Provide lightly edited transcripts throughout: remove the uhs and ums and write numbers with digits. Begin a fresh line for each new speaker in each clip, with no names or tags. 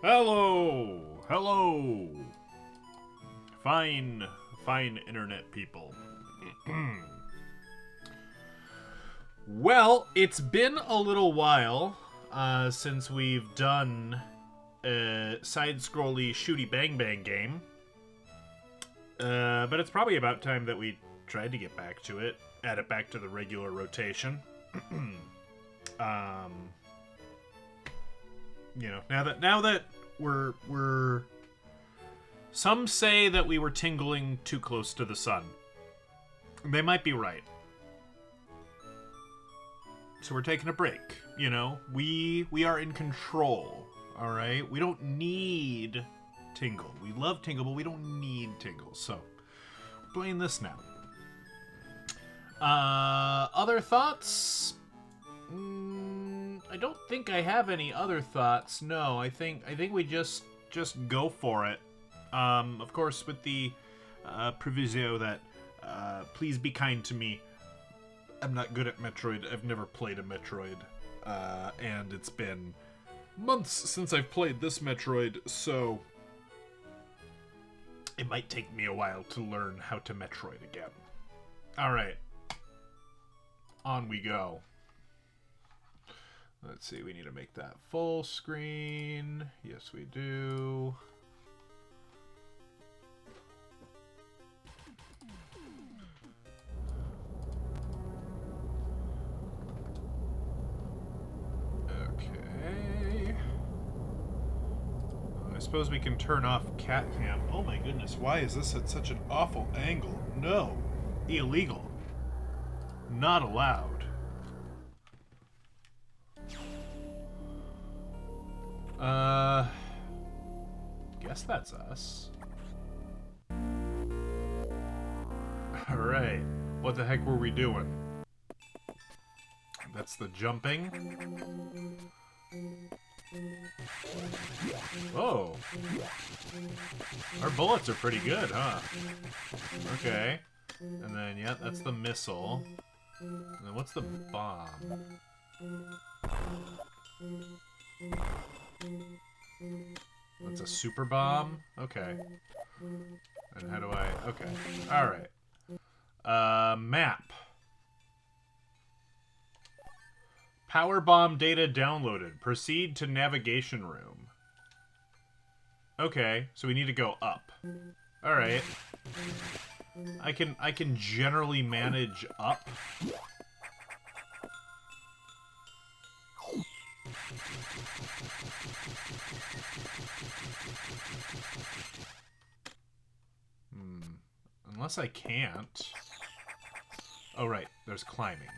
Hello! Hello! Fine internet people. Well, it's been a little while since we've done a side-scrolly shooty bang bang game. But it's probably about time that we tried to get back to it, add it back to the regular rotation. You know, now that we're some say that we were tingling too close to the sun. They might be right. So we're taking a break, you know? We are in control, all right? We don't need Tingle. We love Tingle, but we don't need Tingle. So, we're playing this now. Other thoughts? I don't think I have any other thoughts. No, I think we just go for it. Of course, with the proviso that please be kind to me. I'm not good at Metroid. I've never played a Metroid, and it's been months since I've played this Metroid, so it might take me a while to learn how to Metroid again. All right, on we go. Let's see, we need to make that full screen. Yes, we do. Okay. I suppose we can turn off cat cam. Oh my goodness, why is this at such an awful angle? No. Illegal. Not allowed. Guess that's us. Alright. What the heck were we doing? That's the jumping. Oh. Our bullets are pretty good, huh? Okay. And then, yeah, that's the missile. And then what's the bomb? That's a super bomb? Okay. And how do I... Okay. Alright. Map. Power bomb data downloaded. Proceed to navigation room. Okay, so we need to go up. Alright. I can generally manage up. Unless I can't. Oh, right. There's climbing.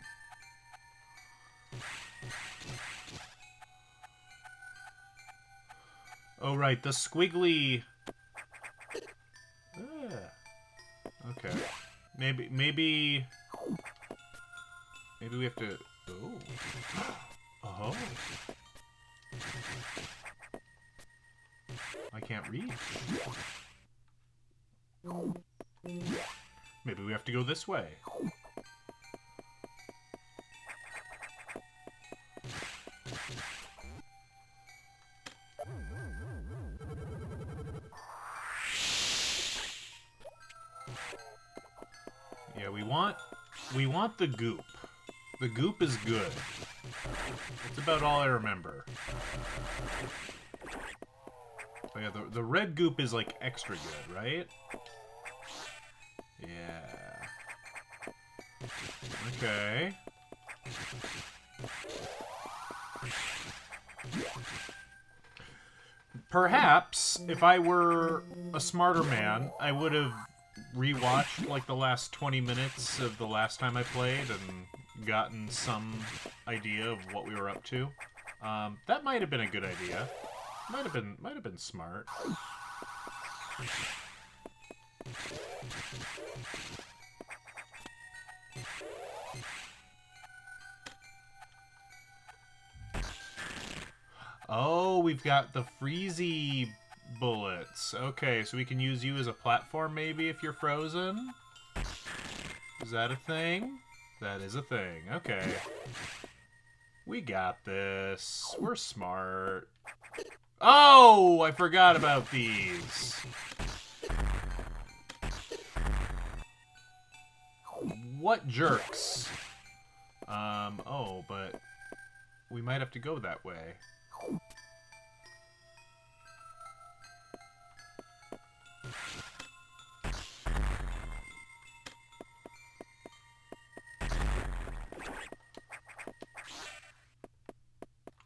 Oh, right. The squiggly... Okay. Maybe we have to... Oh. Oh. I can't reach. Maybe we have to go this way. Yeah, we want the goop. The goop is good. That's about all I remember. Oh yeah, the red goop is like extra good, right? Yeah. Okay. Perhaps, if I were a smarter man, I would have rewatched like the last 20 minutes of the last time I played and gotten some idea of what we were up to. That might have been a good idea. Might have been smart. Oh, we've got the freezy bullets. Okay, so we can use you as a platform maybe if you're frozen? Is that a thing? That is a thing. Okay. We got this. We're smart. Oh, I forgot about these. What jerks? Oh, but we might have to go that way.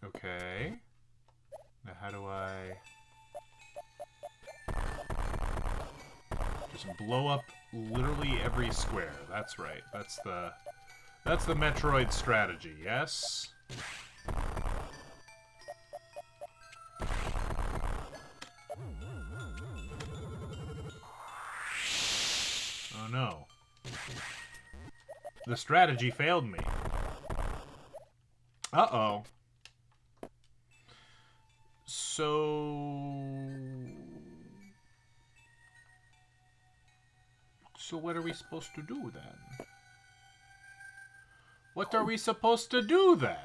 Okay. Now how do I... Just blow up literally every square. That's right. That's the Metroid strategy, yes? Oh no. The strategy failed me. Uh-oh. So what are we supposed to do then? What are we supposed to do then?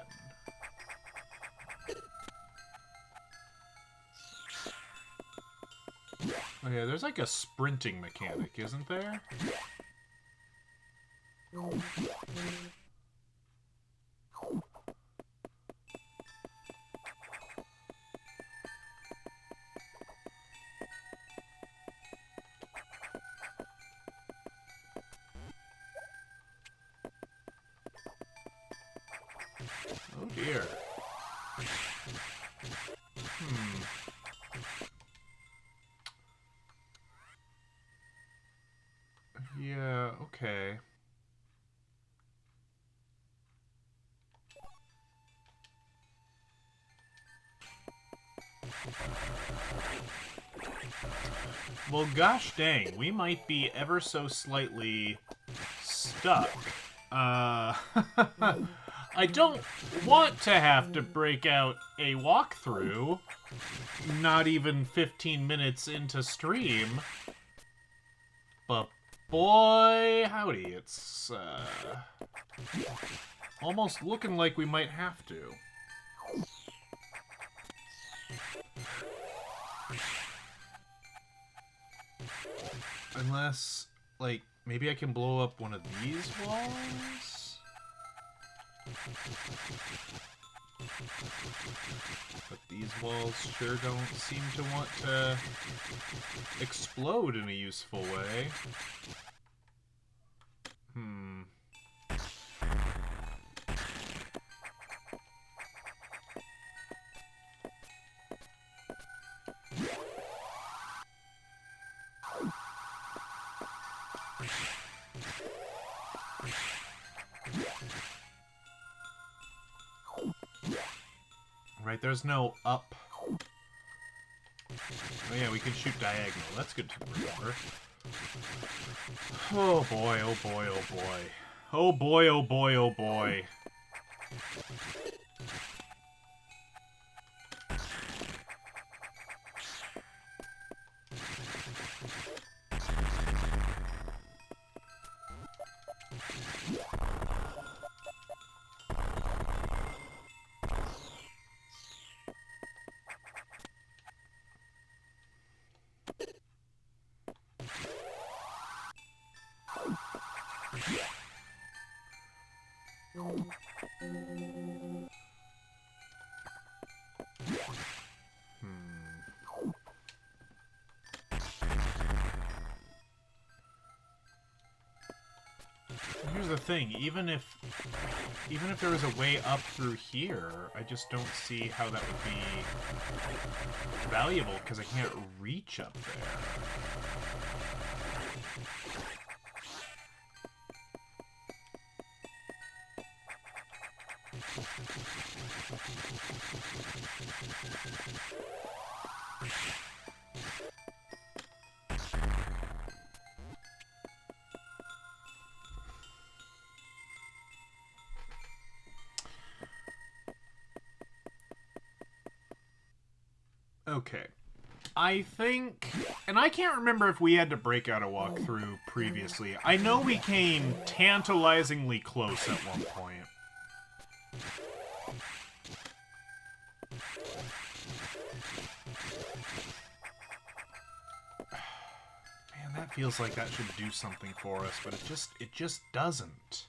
Oh yeah, there's like a sprinting mechanic, isn't there? Oh dear. Yeah, okay. Well, gosh dang, we might be ever so slightly stuck. I don't want to have to break out a walkthrough, not even 15 minutes into stream, but boy, howdy, it's almost looking like we might have to. Unless, like, maybe I can blow up one of these walls? But these walls sure don't seem to want to explode in a useful way. Right, there's no up. Oh yeah, we can shoot diagonal. That's good to remember. Oh boy, oh boy, oh boy. Oh boy, oh boy, oh boy. Here's the thing, even if there was a way up through here, I just don't see how that would be valuable, because I can't reach up there. Okay. I think... And I can't remember if we had to break out a walkthrough previously. I know we came tantalizingly close at one point. Man, that feels like that should do something for us, but it just doesn't.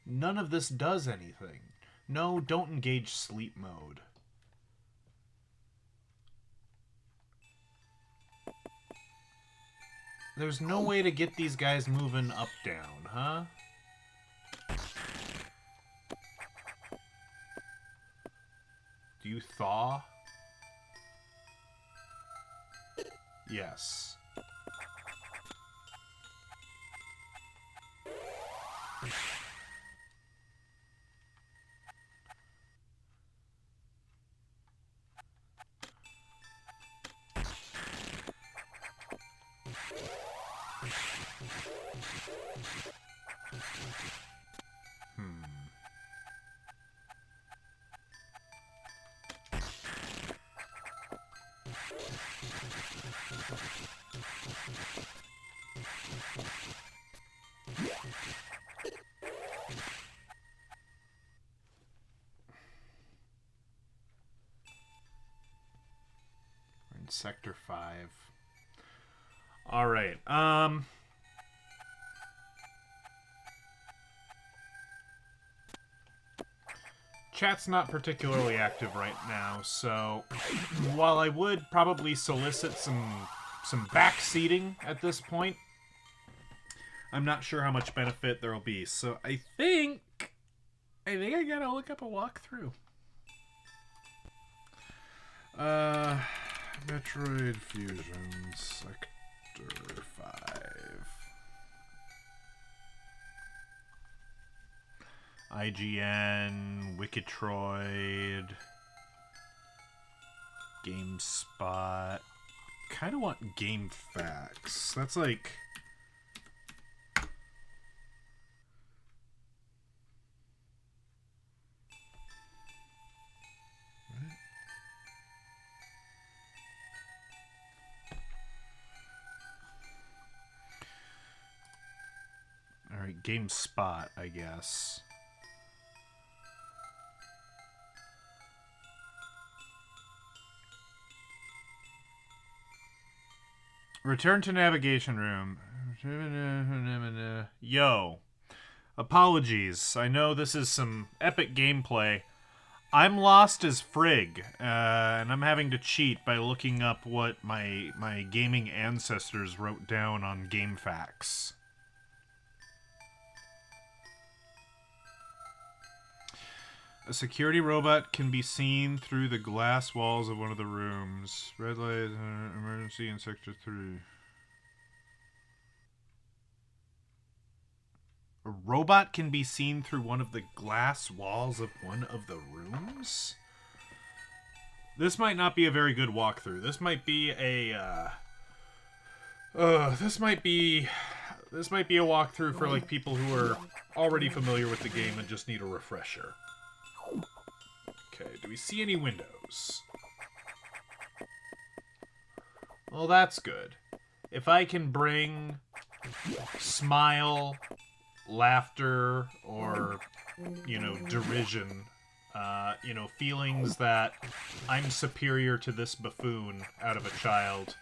None of this does anything. No, don't engage sleep mode. There's no way to get these guys moving up, down, huh? Do you thaw? Yes. We're in Sector 5. Alright, chat's not particularly active right now, so while I would probably solicit some backseating at this point, I'm not sure how much benefit there'll be. So I think I gotta look up a walkthrough. Metroid Fusion Sector 5. IGN, Wikitroid, GameSpot. Kind of want Game Facts. That's like... Alright, GameSpot, I guess. Return to navigation room. Yo. Apologies. I know this is some epic gameplay. I'm lost as frig, and I'm having to cheat by looking up what my gaming ancestors wrote down on GameFAQs. A security robot can be seen through the glass walls of one of the rooms. Red light, emergency in Sector 3. A robot can be seen through one of the glass walls of one of the rooms? This might not be a very good walkthrough. This might be a, this might be a walkthrough for, like, people who are already familiar with the game and just need a refresher. Okay, do we see any windows? Well, that's good. If I can bring smile, laughter, or, you know, derision, you know, feelings that I'm superior to this buffoon out of a child,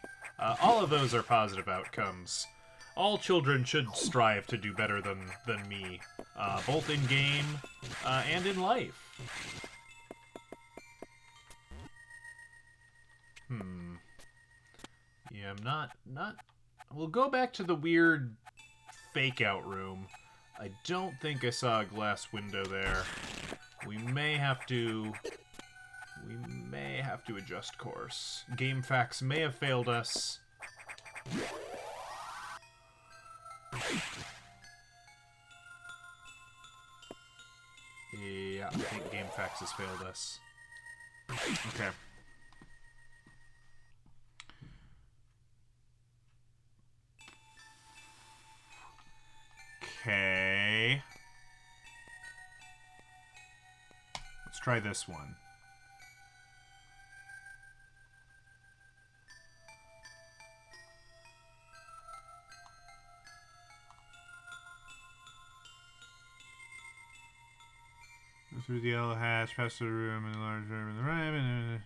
all of those are positive outcomes. All children should strive to do better than me, both in game and in life. Yeah, I'm not... We'll go back to the weird fake-out room. I don't think I saw a glass window there. We may have to adjust course. GameFAQs may have failed us. Yeah, I think GameFAQs has failed us. Okay. Okay. Let's try this one. Go through the yellow hatch, past the room, and the large room in the right.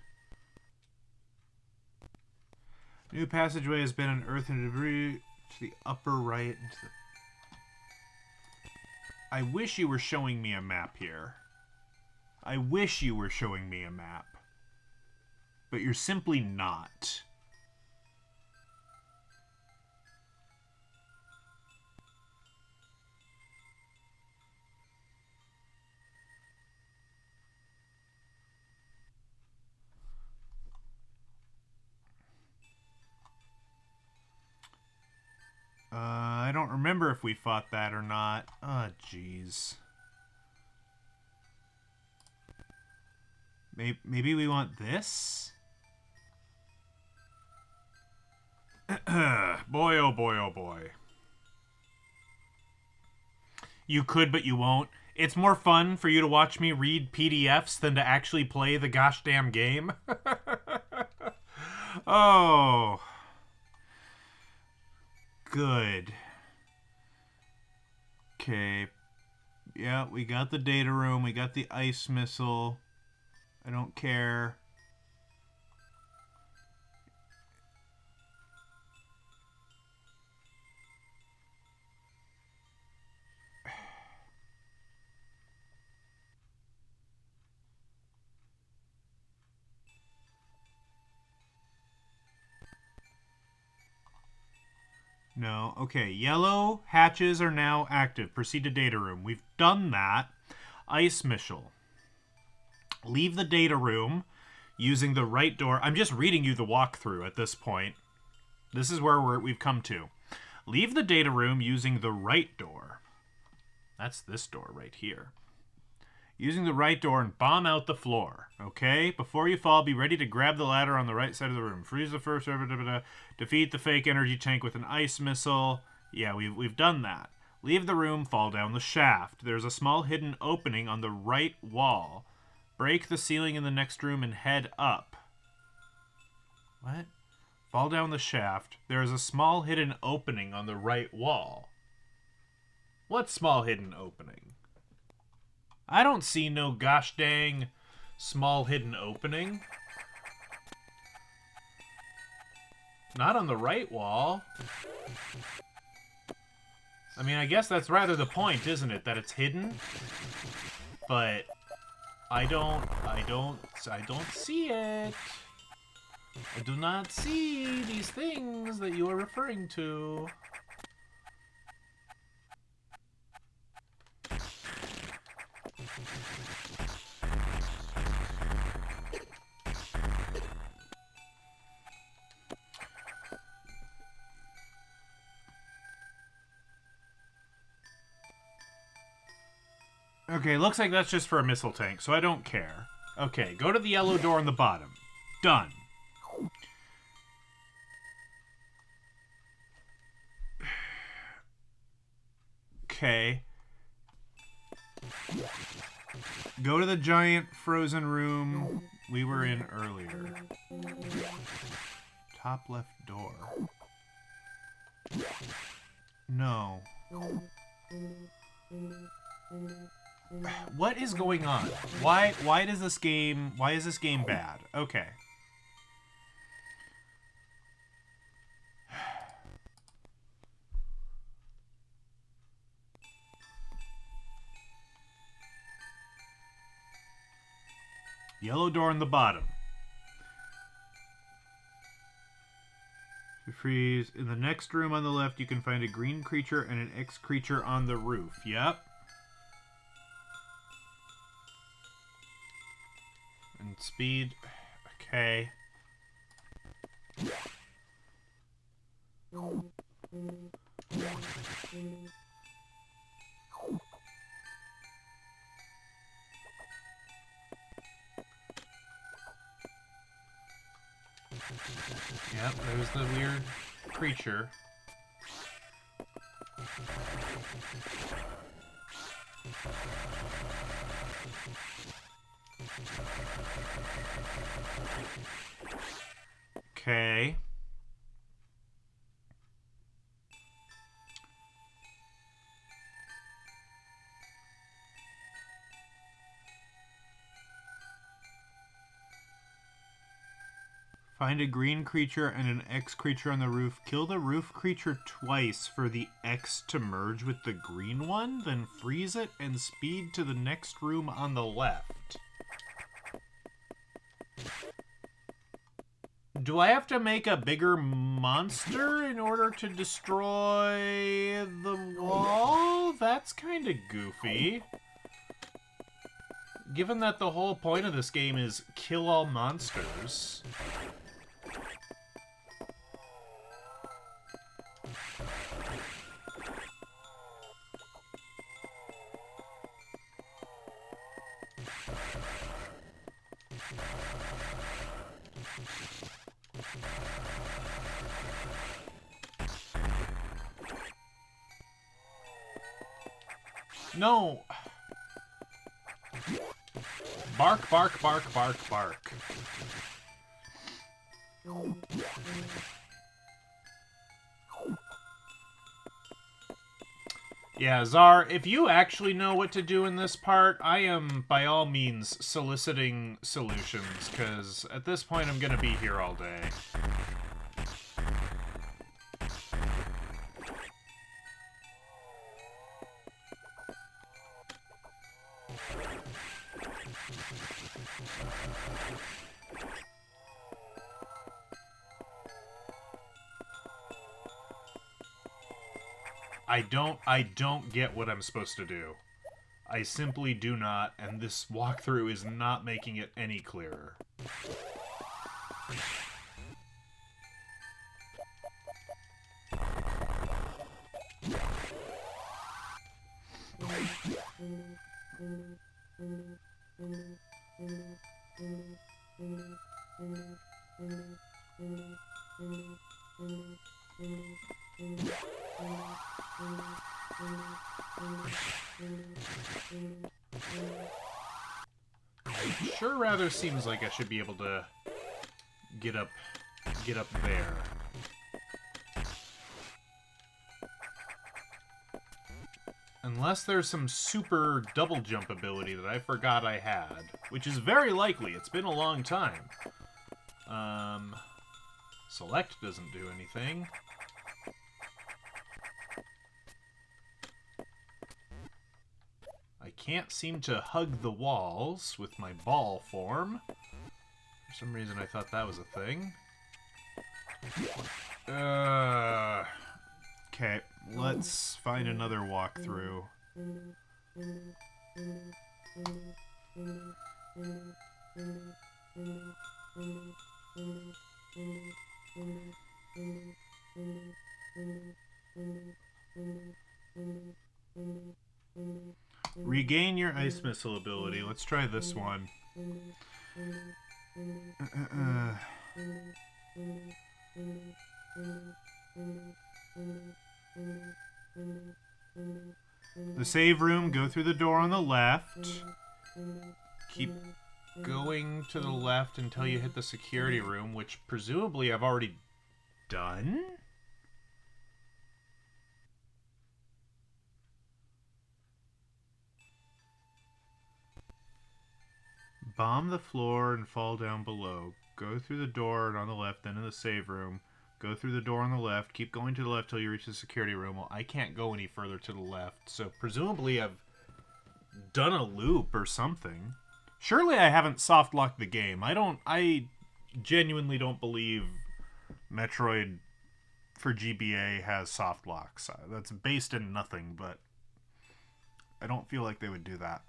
New passageway has been unearthed and debris to the upper right. I wish you were showing me a map here. I wish you were showing me a map. But you're simply not. I don't remember if we fought that or not. Oh, jeez. Maybe we want this? Boy, oh boy, oh boy. You could, but you won't. It's more fun for you to watch me read PDFs than to actually play the gosh damn game. Oh. Good. Okay. Yeah, we got the data room. We got the ice missile. I don't care. No. Okay. Yellow hatches are now active. Proceed to data room. We've done that. Ice missile. Leave the data room using the right door. I'm just reading you the walkthrough at this point. This is where we've come to. Leave the data room using the right door. That's this door right here. Using the right door and bomb out the floor. Okay? Before you fall, be ready to grab the ladder on the right side of the room. Freeze the first... Defeat the fake energy tank with an ice missile. Yeah, we've done that. Leave the room, fall down the shaft. There's a small hidden opening on the right wall. Break the ceiling in the next room and head up. What? Fall down the shaft. There is a small hidden opening on the right wall. What small hidden opening? I don't see no gosh dang small hidden opening. Not on the right wall. I mean, I guess that's rather the point, isn't it? That it's hidden? But I don't see it. I do not see these things that you are referring to. Okay, looks like that's just for a missile tank, so I don't care. Okay, go to the yellow door on the bottom. Done. Okay. Go to the giant frozen room we were in earlier. Top left door. No. What is going on? Why is this game bad? Okay. Yellow door on the bottom. To freeze. In the next room on the left, you can find a green creature and an X creature on the roof. Yep. And speed. Okay. Yep, there's the weird creature. Okay. Find a green creature and an X creature on the roof. Kill the roof creature twice for the X to merge with the green one, then freeze it and speed to the next room on the left. Do I have to make a bigger monster in order to destroy the wall? That's kind of goofy. Given that the whole point of this game is kill all monsters. No! Bark, bark, bark, bark, bark. Yeah, Czar, if you actually know what to do in this part, I am, by all means, soliciting solutions, because at this point I'm gonna be here all day. I don't get what I'm supposed to do. I simply do not, and this walkthrough is not making it any clearer. Sure rather seems like I should be able to get up there. Unless there's some super double jump ability that I forgot I had, which is very likely. It's been a long time. Select doesn't do anything. I can't seem to hug the walls with my ball form. For some reason I thought that was a thing. Okay, let's find another walkthrough. Regain your ice missile ability. Let's try this one. The save room, go through the door on the left. Keep going to the left until you hit the security room, which presumably I've already done? Bomb the floor and fall down below. Go through the door and on the left, then in the save room. Go through the door on the left. Keep going to the left till you reach the security room. Well, I can't go any further to the left, so presumably I've done a loop or something. Surely I haven't soft-locked the game. I genuinely don't believe Metroid for GBA has soft locks. That's based in nothing, but I don't feel like they would do that.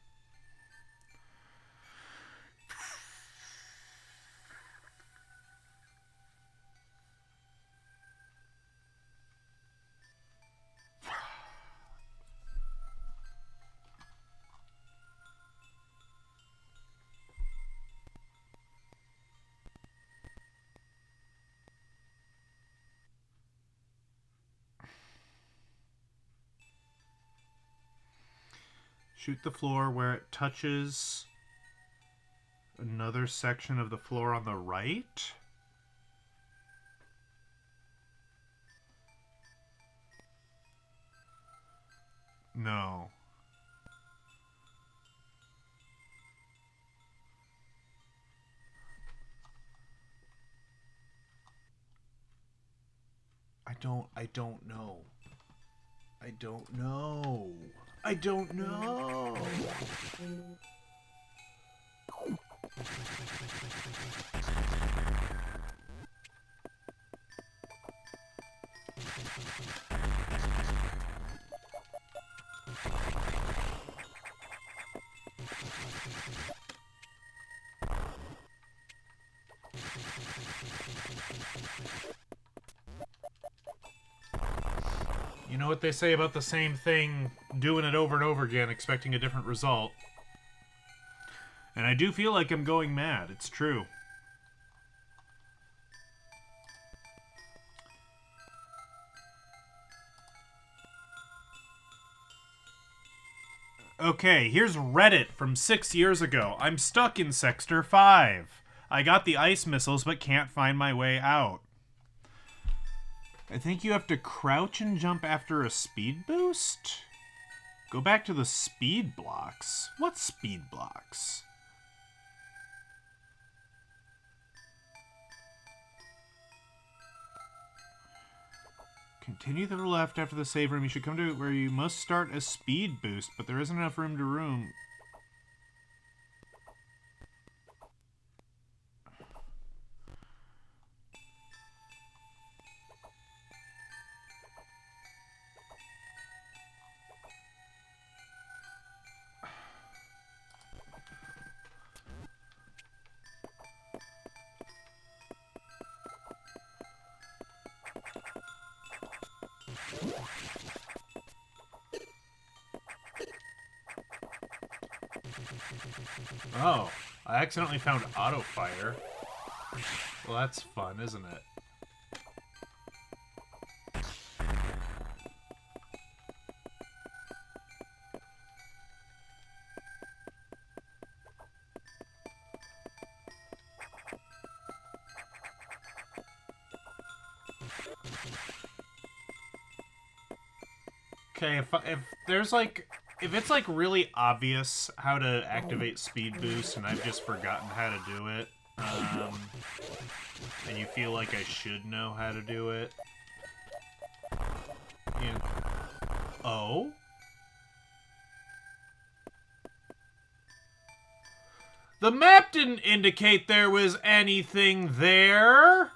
Shoot the floor where it touches another section of the floor on the right. No. I don't know. I don't know. I don't know. You know what they say about the same thing, doing it over and over again, expecting a different result. And I do feel like I'm going mad. It's true. Okay, here's Reddit from 6 years ago. I'm stuck in Sector 5. I got the ice missiles but can't find my way out. I think you have to crouch and jump after a speed boost? Go back to the speed blocks. What speed blocks? Continue to the left after the save room. You should come to where you must start a speed boost, but there isn't enough room to room. Oh, I accidentally found auto fire. Well, that's fun, isn't it? Okay, if there's like, if it's like really obvious how to activate speed boost and I've just forgotten how to do it, And you feel like I should know how to do it. Yeah. Oh? The map didn't indicate there was anything there.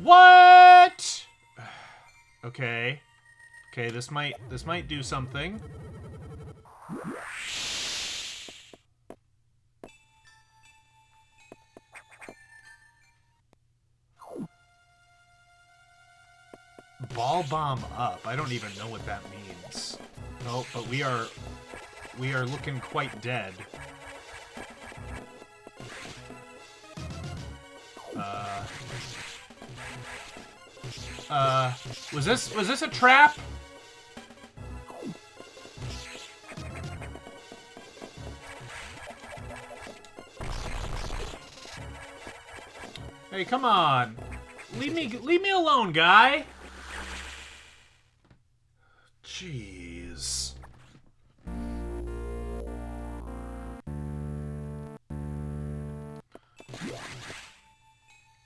What? Okay. Okay, this might do something. Ball bomb up. I don't even know what that means. Oh, but we are looking quite dead. Was this a trap? Hey, come on. Leave me alone, guy. Jeez.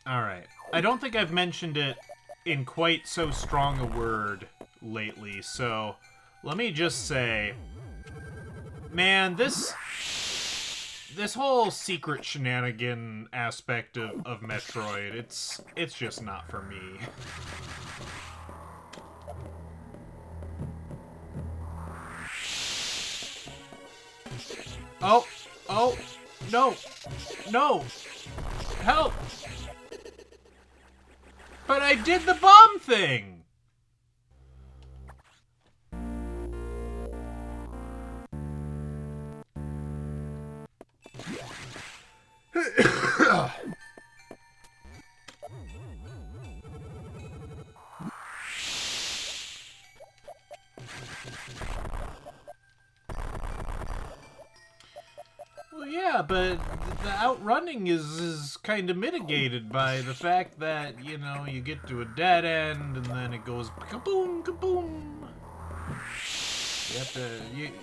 Alright. I don't think I've mentioned it in quite so strong a word lately, so let me just say, man, this whole secret shenanigan aspect of Metroid, it's just not for me. Oh, no, no, help! But I did the bomb thing! Well, yeah, but the outrunning is kind of mitigated by the fact that, you know, you get to a dead end and then it goes kaboom, kaboom. You have to,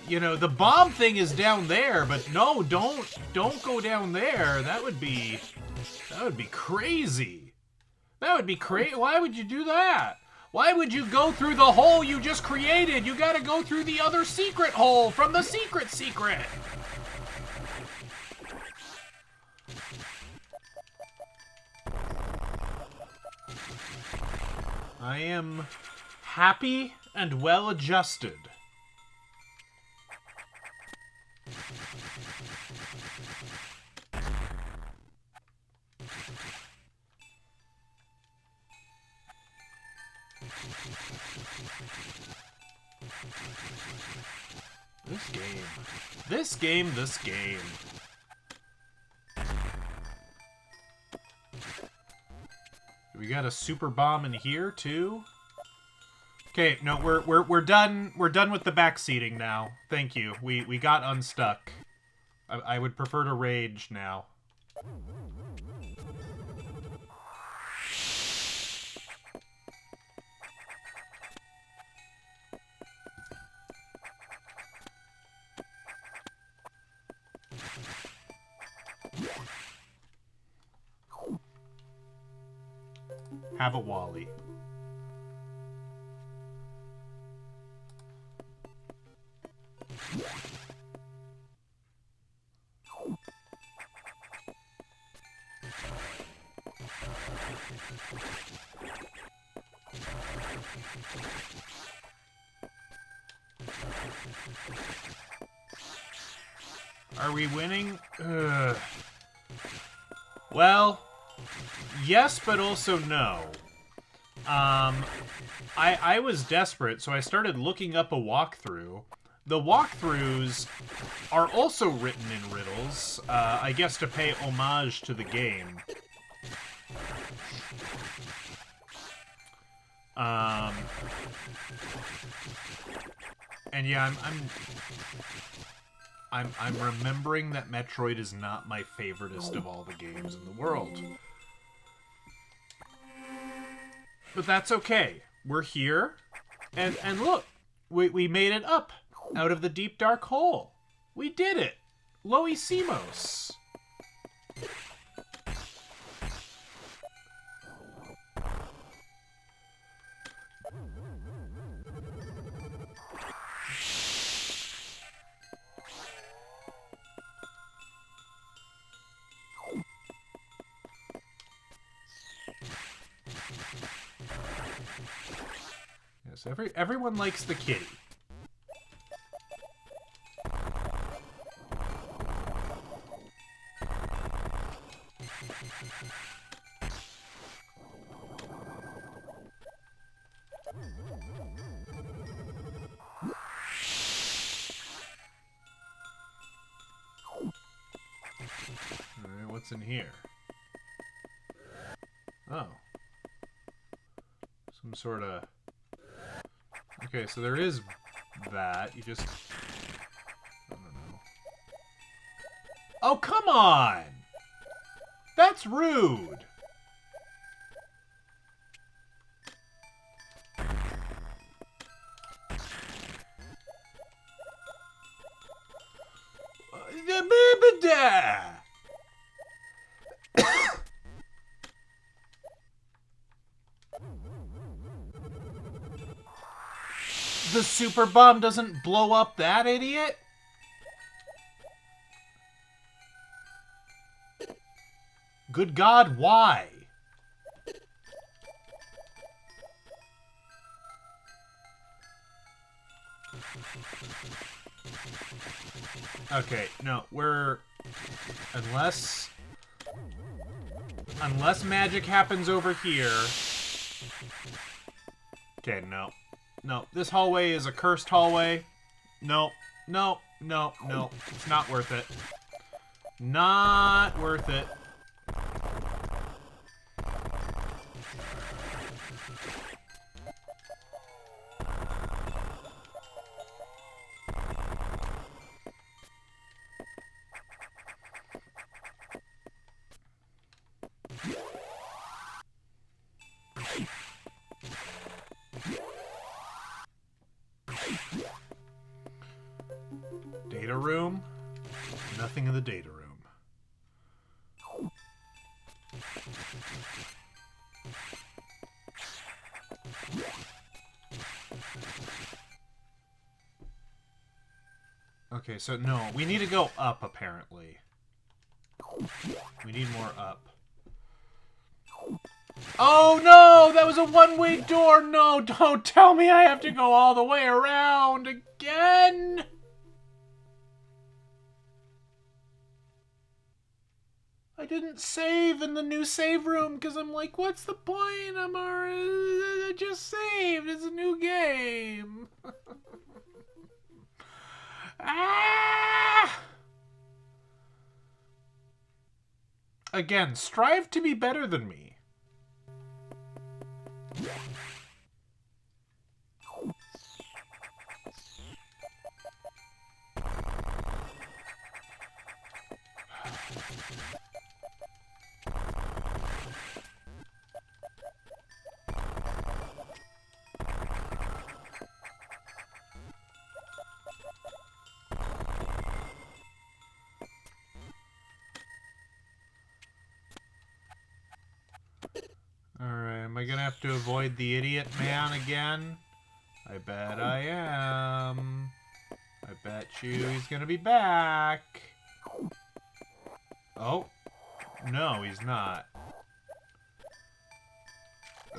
you know, the bomb thing is down there, but no, don't go down there. That would be crazy. That would be crazy. Why would you do that? Why would you go through the hole you just created? You gotta go through the other secret hole from the secret. I am happy and well adjusted. This game. We got a super bomb in here too. Okay, no, we're done. We're done with the backseating now. Thank you. We got unstuck. I would prefer to rage now. Have a Wally. Are we winning? Ugh. Well, yes, but also no. I was desperate, so I started looking up a walkthrough. The walkthroughs are also written in riddles, I guess to pay homage to the game. And yeah, I'm remembering that Metroid is not my favoritist of all the games in the world. But that's okay. We're here. And look, we made it up out of the deep dark hole. We did it. Loisimos. So everyone likes the kitty. Alright, what's in here? Oh. Some sort of... Okay, so there is that. You just... I don't know. Oh, come on! That's rude! The super bomb doesn't blow up that idiot? Good God, why? Okay, no, we're... Unless magic happens over here... Okay, no. No, this hallway is a cursed hallway. No, no, no, no. It's not worth it. Not worth it. Data room? Nothing in the data room. Okay, so no, we need to go up, apparently. We need more up. Oh no! That was a one-way door! No, don't tell me I have to go all the way around again! I didn't save in the new save room because I'm like, what's the point? I just saved. It's a new game. Ah! Again, strive to be better than me. Alright, am I gonna have to avoid the idiot man again? I bet I am. I bet you he's gonna be back. Oh. No, he's not.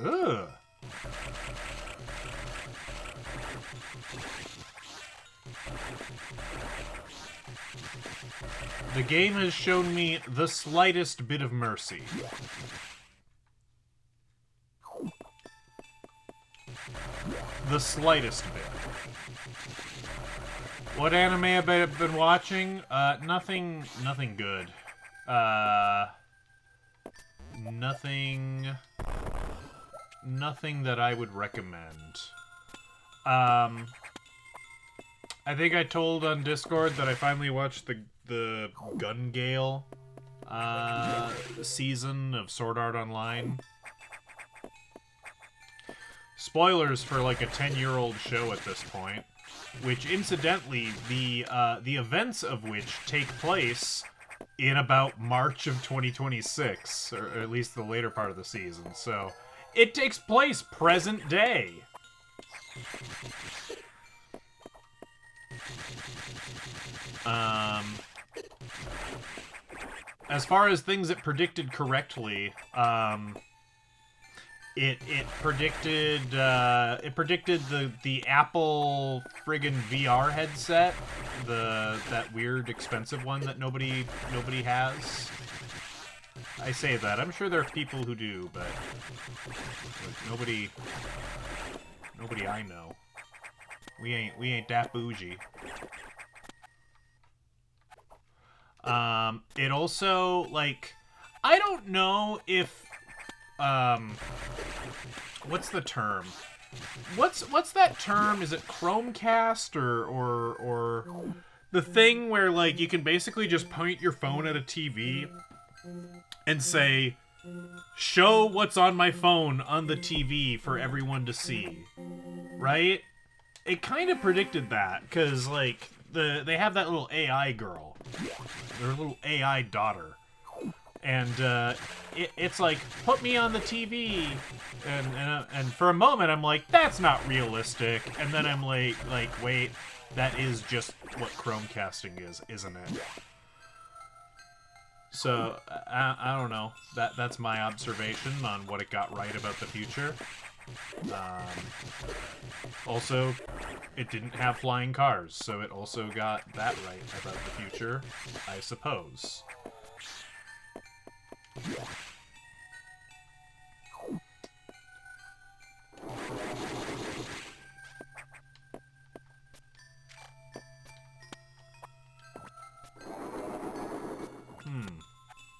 Ugh. The game has shown me the slightest bit of mercy. The slightest bit. What anime have I been watching? Nothing good. Nothing that I would recommend. I think I told on Discord that I finally watched the Gun Gale season of Sword Art Online. Spoilers for like a 10-year-old show at this point, which incidentally the events of which take place in about March of 2026, or at least the later part of the season. So it takes place present day. As far as things it predicted correctly, it predicted the Apple friggin' VR headset, that weird expensive one that nobody has. I say that. I'm sure there are people who do, but like, nobody I know. We ain't that bougie. It also, like, I don't know if what's the term? What's that term? Is it Chromecast or the thing where, like, you can basically just point your phone at a TV and say, show what's on my phone on the TV for everyone to see, right? It kind of predicted that, because, like, they have that little AI girl, their little AI daughter, and it's like, put me on the TV, and for a moment I'm like, that's not realistic, and then I'm like wait, that is just what Chromecasting is, isn't it? So, I don't know. That's my observation on what it got right about the future. Also, it didn't have flying cars, so it also got that right about the future, I suppose.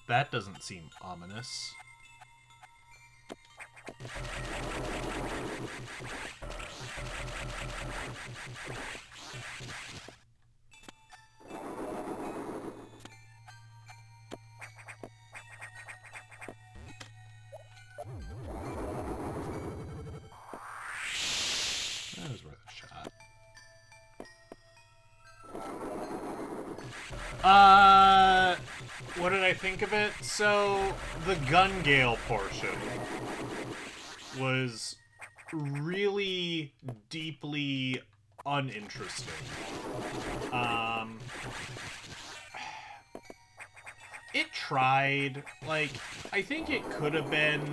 That doesn't seem ominous. That was worth a shot. What did I think of it? So, the gun gale portion was really deeply uninteresting. It tried. Like, I think it could have been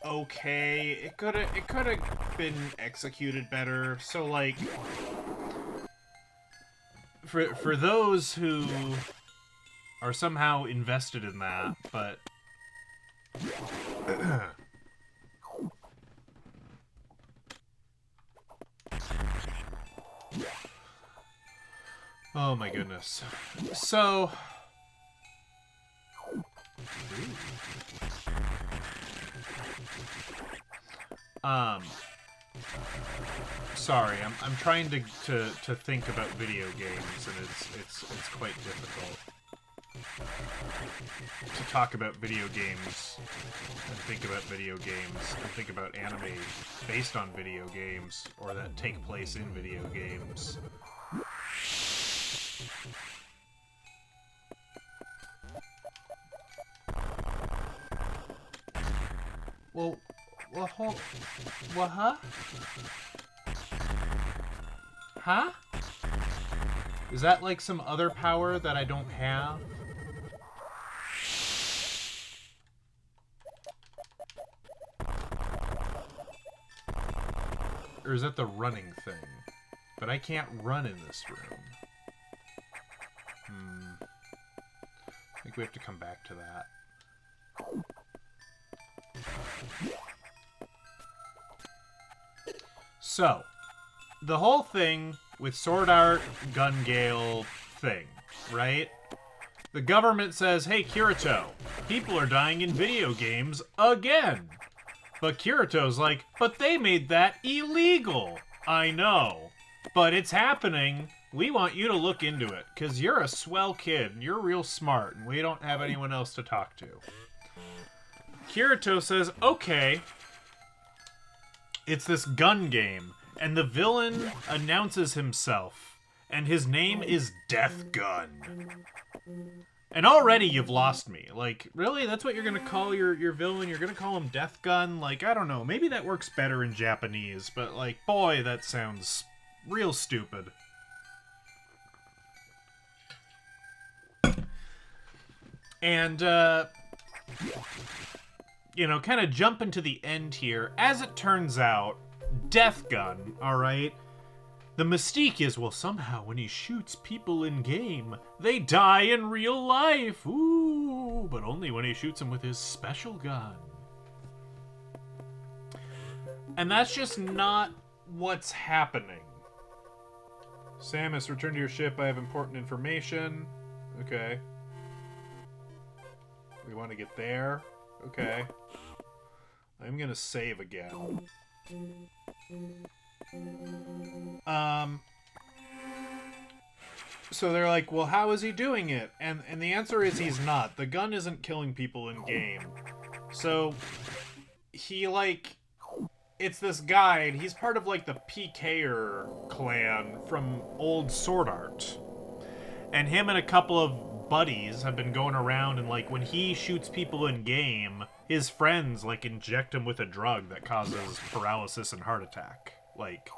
okay. It could have been executed better. So, like, for those who are somehow invested in that, but oh my goodness. So sorry, I'm trying to think about video games, and it's quite difficult to talk about video games and think about video games and think about anime based on video games or that take place in video games. Well, huh? Huh? Is that like some other power that I don't have? Or is that the running thing? But I can't run in this room. I think we have to come back to that. So, the whole thing with Sword Art Gun Gale thing, right? The government says, hey, Kirito, people are dying in video games again. But Kirito's like, but they made that illegal. I know, but it's happening. We want you to look into it, because you're a swell kid, and you're real smart, and we don't have anyone else to talk to. Kirito says, okay, it's this gun game, and the villain announces himself, and his name is Death Gun. And already you've lost me. Like, really? That's what you're gonna call your villain? You're gonna call him Death Gun? Like, I don't know. Maybe that works better in Japanese, but, like, boy, that sounds real stupid. And, you know, kind of jumping to the end here. As it turns out, Death Gun, alright? The mystique is, well, somehow when he shoots people in game, they die in real life. Ooh, but only when he shoots them with his special gun. And that's just not what's happening. Samus, return to your ship. I have important information. Okay. We want to get there. Okay. I'm gonna save again. So they're like, well, how is he doing it? And the answer is he's not. The gun isn't killing people in game. So he, like, it's this guy, and he's part of, like, the PKer clan from old Sword Art. And him and a couple of buddies have been going around, and, like, when he shoots people in game, his friends, like, inject him with a drug that causes paralysis and heart attack. Like,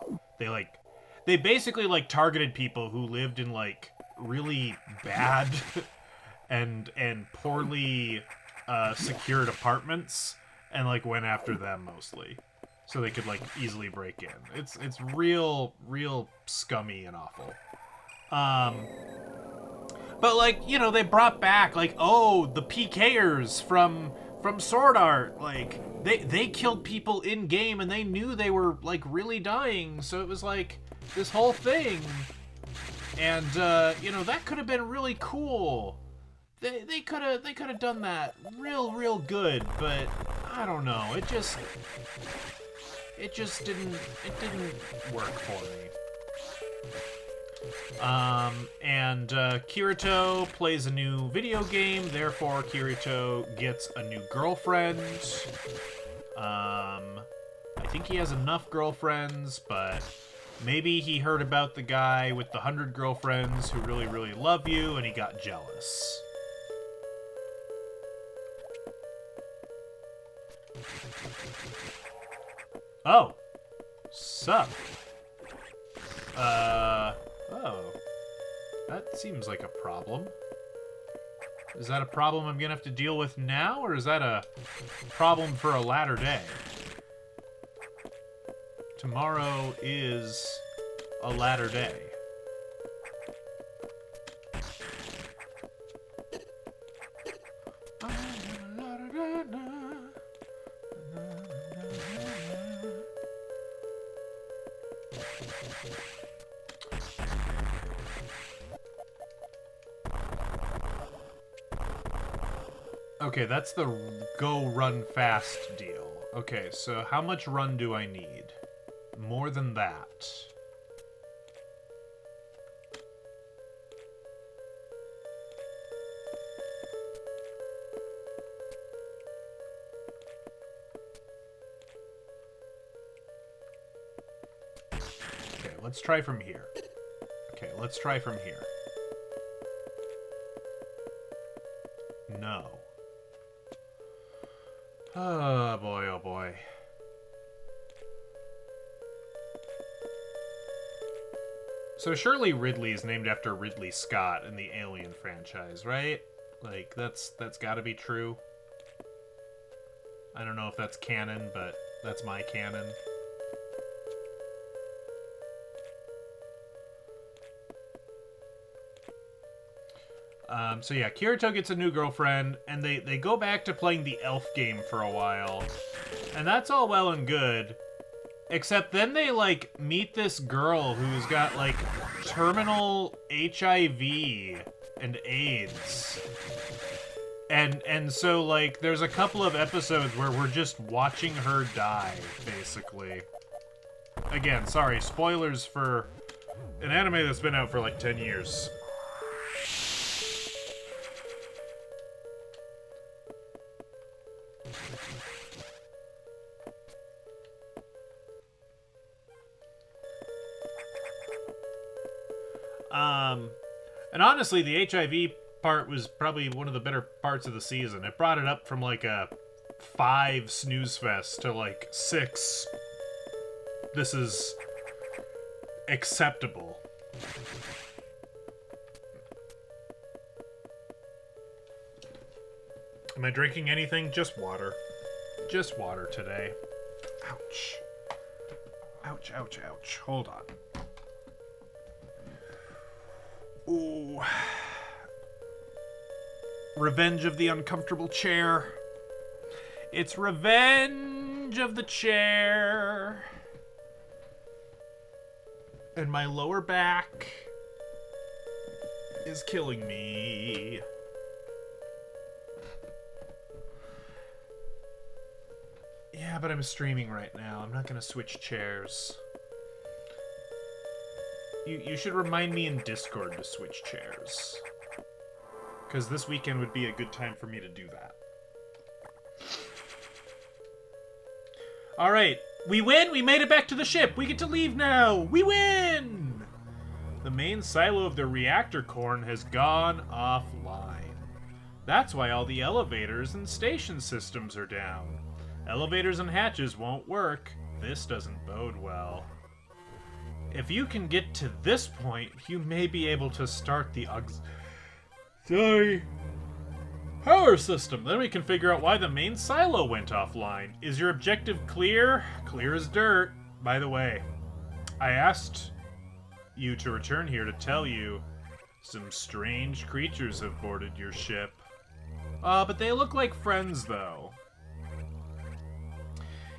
they basically, like, targeted people who lived in, like, really bad and poorly secured apartments, and, like, went after them mostly. So they could, like, easily break in. It's real scummy and awful. But, like, you know, they brought back, like, oh, the PKers from Sword Art. Like, they killed people in-game, and they knew they were, like, really dying. So it was, like, this whole thing. And, you know, that could have been really cool. They could have done that real good, but I don't know. It didn't work for me. And Kirito plays a new video game, therefore Kirito gets a new girlfriend. I think he has enough girlfriends, but maybe he heard about the guy with the 100 girlfriends who really love you, and he got jealous. Oh. Sup. Oh. That seems like a problem. Is that a problem I'm gonna have to deal with now, or is that a problem for a latter day? Tomorrow is a latter day. Okay, that's the go run fast deal. Okay, so how much run do I need? More than that. Okay, let's try from here. Okay, let's try from here. No. Oh boy, oh boy. So surely Ridley is named after Ridley Scott in the Alien franchise, right? Like, that's gotta be true. I don't know if that's canon, but that's my canon. So yeah, Kirito gets a new girlfriend, and they go back to playing the elf game for a while. And that's all well and good. Except then they, like, meet this girl who's got, like, terminal HIV and AIDS. And so, like, there's a couple of episodes where we're just watching her die, basically. Again, sorry, spoilers for an anime that's been out for, like, 10 years. And honestly, the HIV part was probably one of the better parts of the season. It brought it up from, like, a 5 snooze fest to, like, 6. This is acceptable. Am I drinking anything? Just water. just water today. Ouch. Ouch, ouch, ouch. Hold on. Ooh. Revenge of the uncomfortable chair. It's revenge of the chair. And my lower back is killing me. Yeah, but I'm streaming right now. I'm not gonna switch chairs. You should remind me in Discord to switch chairs. Because this weekend would be a good time for me to do that. Alright, we win! We made it back to the ship! We get to leave now! We win! The main silo of the reactor core has gone offline. That's why all the elevators and station systems are down. Elevators and hatches won't work. This doesn't bode well. If you can get to this point, you may be able to start the power system. Then we can figure out why the main silo went offline. Is your objective clear? Clear as dirt. By the way, I asked you to return here to tell you some strange creatures have boarded your ship. But they look like friends, though.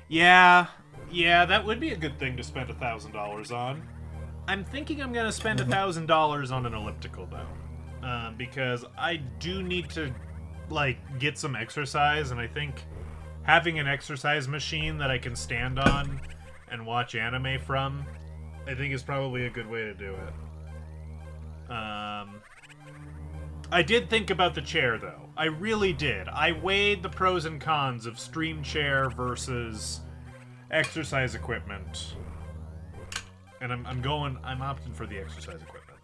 Yeah, that would be a good thing to spend $1,000 on. I'm thinking I'm gonna spend $1,000 on an elliptical, though. Because I do need to, like, get some exercise, and I think having an exercise machine that I can stand on and watch anime from, I think is probably a good way to do it. I did think about the chair, though. I really did. I weighed the pros and cons of stream chair versus exercise equipment. And I'm opting for the exercise equipment.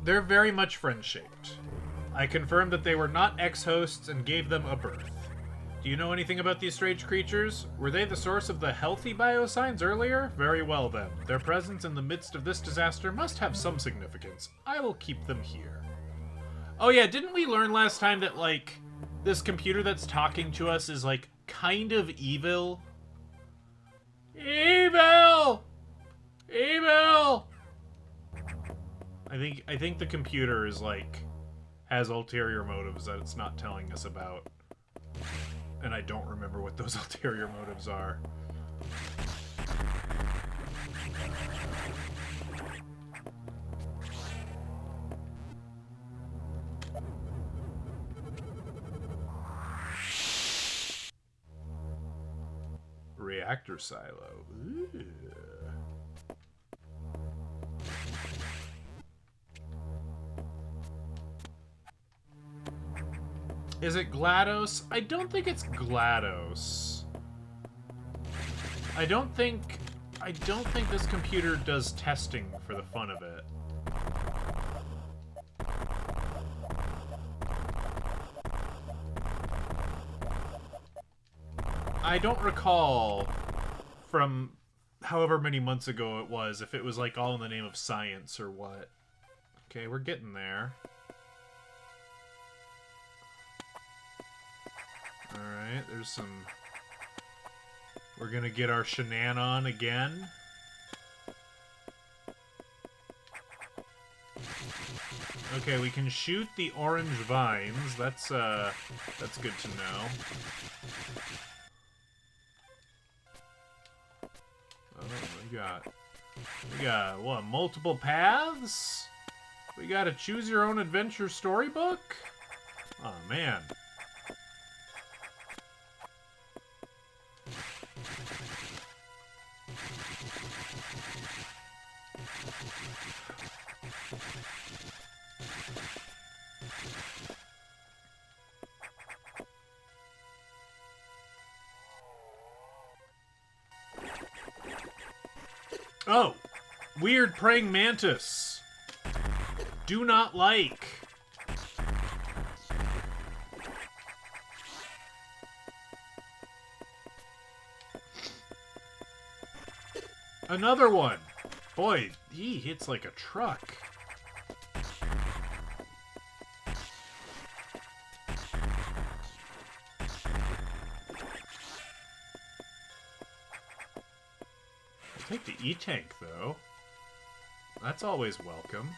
They're very much friend-shaped. I confirmed that they were not ex-hosts and gave them a birth. Do you know anything about these strange creatures? Were they the source of the healthy biosigns earlier? Very well then. Their presence in the midst of this disaster must have some significance. I will keep them here. Oh yeah, didn't we learn last time that, like, this computer that's talking to us is, like, kind of evil? Evil! Evil! I think the computer is, like, has ulterior motives that it's not telling us about. And I don't remember what those ulterior motives are. Reactor silo. Ooh. Is it GLaDOS? I don't think it's GLaDOS. I don't think this computer does testing for the fun of it. I don't recall from however many months ago it was, if it was like all in the name of science or what. Okay, we're getting there. Alright, there's some... We're gonna get our shenan on again. Okay, we can shoot the orange vines. That's good to know. Oh, we got, what, multiple paths? We got a choose your own adventure storybook? Oh, man. Oh, weird praying mantis. Do not like. Another one. Boy, he hits like a truck. take the E-Tank, though. That's always welcome.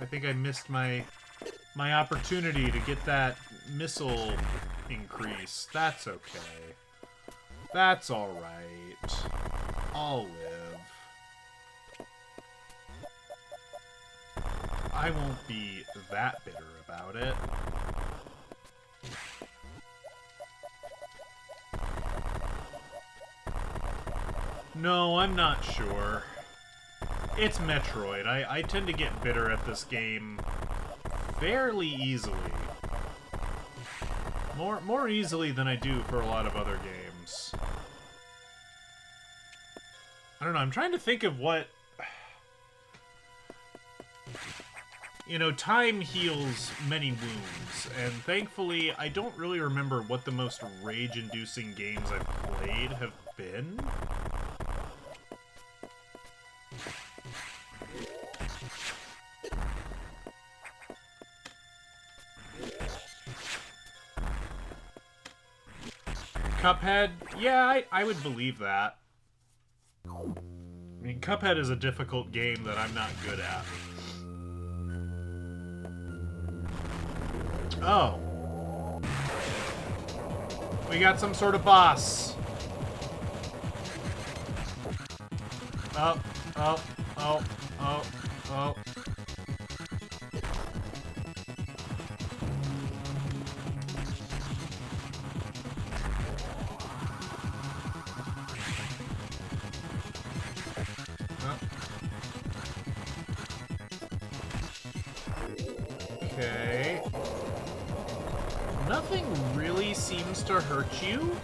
I think I missed my opportunity to get that missile increase. That's okay. That's alright. I'll live. I won't be that bitter about it. No, I'm not sure. It's Metroid. I tend to get bitter at this game fairly easily. More easily than I do for a lot of other games. I don't know, I'm trying to think of what... You know, time heals many wounds, and thankfully I don't really remember what the most rage-inducing games I've played have been. Cuphead? Yeah, I would believe that. I mean, Cuphead is a difficult game that I'm not good at. Oh. We got some sort of boss. Oh, oh, oh, oh, oh. Okay. Nothing really seems to hurt you.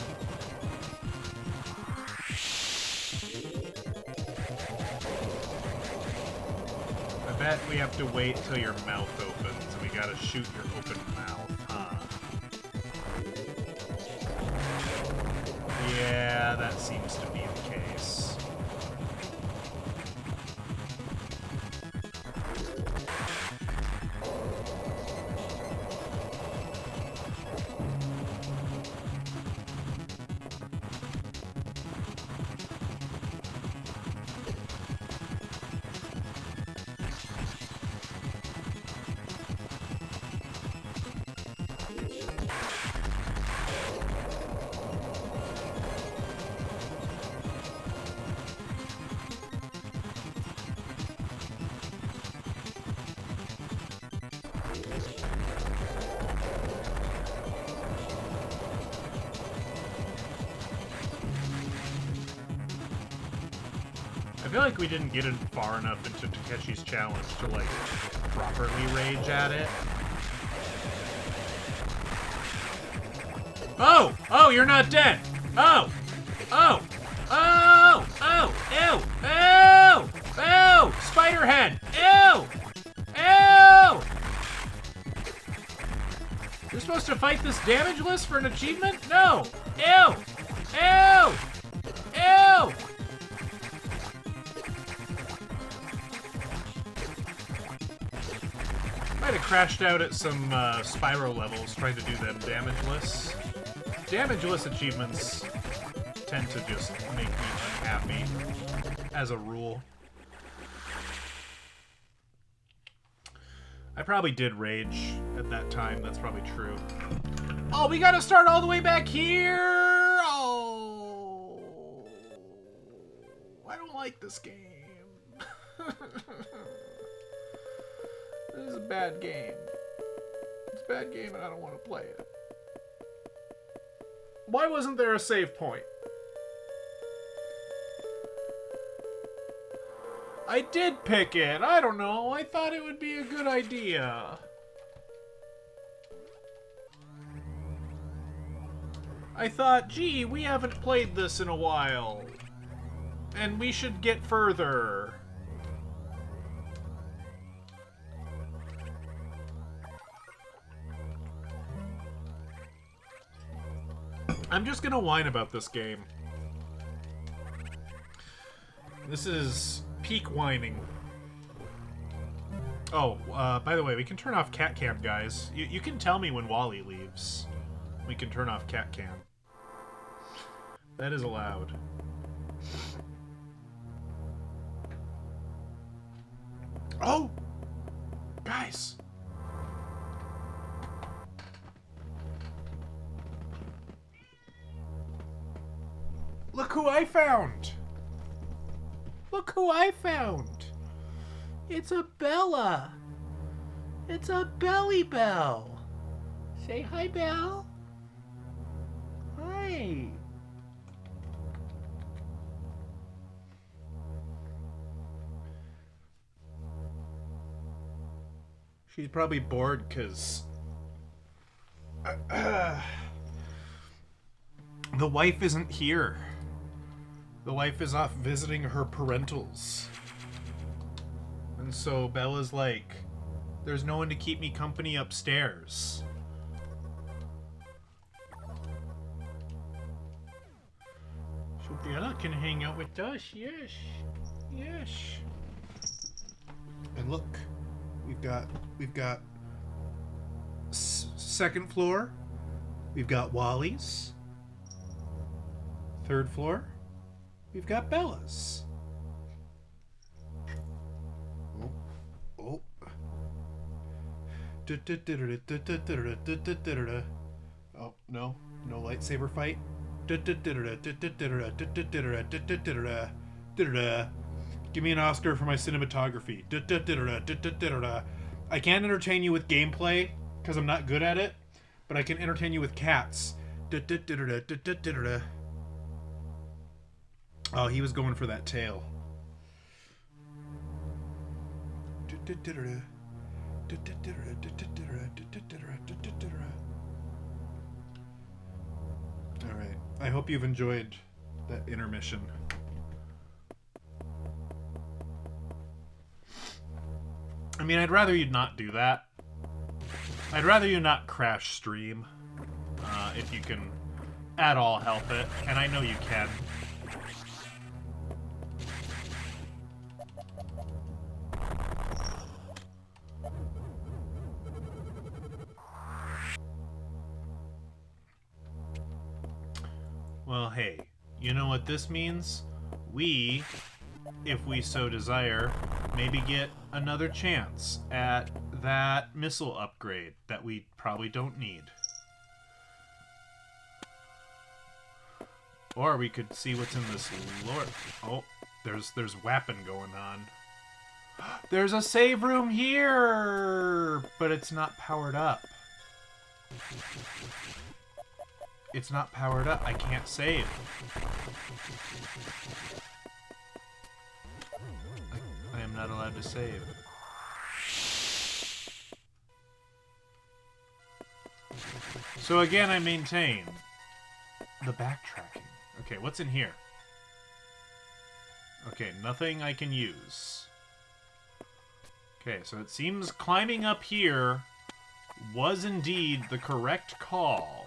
I bet we have to wait till your mouth opens, and we gotta shoot your open mouth, huh? Yeah, that seems to be the case. I feel like we didn't get in far enough into Takeshi's challenge to, like, properly rage at it. Oh! Oh, you're not dead! Oh! Oh! Oh! Oh! Ew! Ew! Ew! Spiderhead! Ew! Ew! You're supposed to fight this damage list for an achievement? No! Ew! Ew! Ew! Might have crashed out at some Spyro levels trying to do them damage lists. Damage list achievements tend to just make me unhappy, as a rule. I probably did rage at that time, that's probably true. Oh, we gotta start all the way back here! Oh. don't like this game. This is a bad game. It's a bad game and I don't want to play it. Why wasn't there a save point? I did pick it. I don't know. I thought it would be a good idea. I thought, gee, we haven't played this in a while. And we should get further. I'm just gonna whine about this game. This is peak whining. Oh, by the way, we can turn off cat cam, guys. You can tell me when Wally leaves. We can turn off cat cam. That is allowed. Oh! Guys! Look who I found! Look who I found! It's a Bella! It's a Belly Bell! Say hi, Belle! Hi! She's probably bored because the wife isn't here. The wife is off visiting her parentals. And so Bella's like, there's no one to keep me company upstairs. So Bella can hang out with us, yes. Yes. And look, we've got second floor. We've got Wally's. Third floor. We've got Bella's. Oh. Oh, no. No lightsaber fight. Give me an Oscar for my cinematography. I can't entertain you with gameplay, because I'm not good at it, but I can entertain you with cats. Oh, he was going for that tail. Alright, I hope you've enjoyed that intermission. I mean, I'd rather you'd not do that. I'd rather you not crash stream, if you can at all help it, and I know you can. Well, hey, you know what this means? We, if we so desire, maybe get another chance at that missile upgrade that we probably don't need. Or we could see what's in this lore. Oh, there's weapon going on. There's a save room here, but it's not powered up. It's not powered up. I can't save. I am not allowed to save. So again, I maintain the backtracking. Okay, what's in here? Okay, nothing I can use. Okay, so it seems climbing up here was indeed the correct call.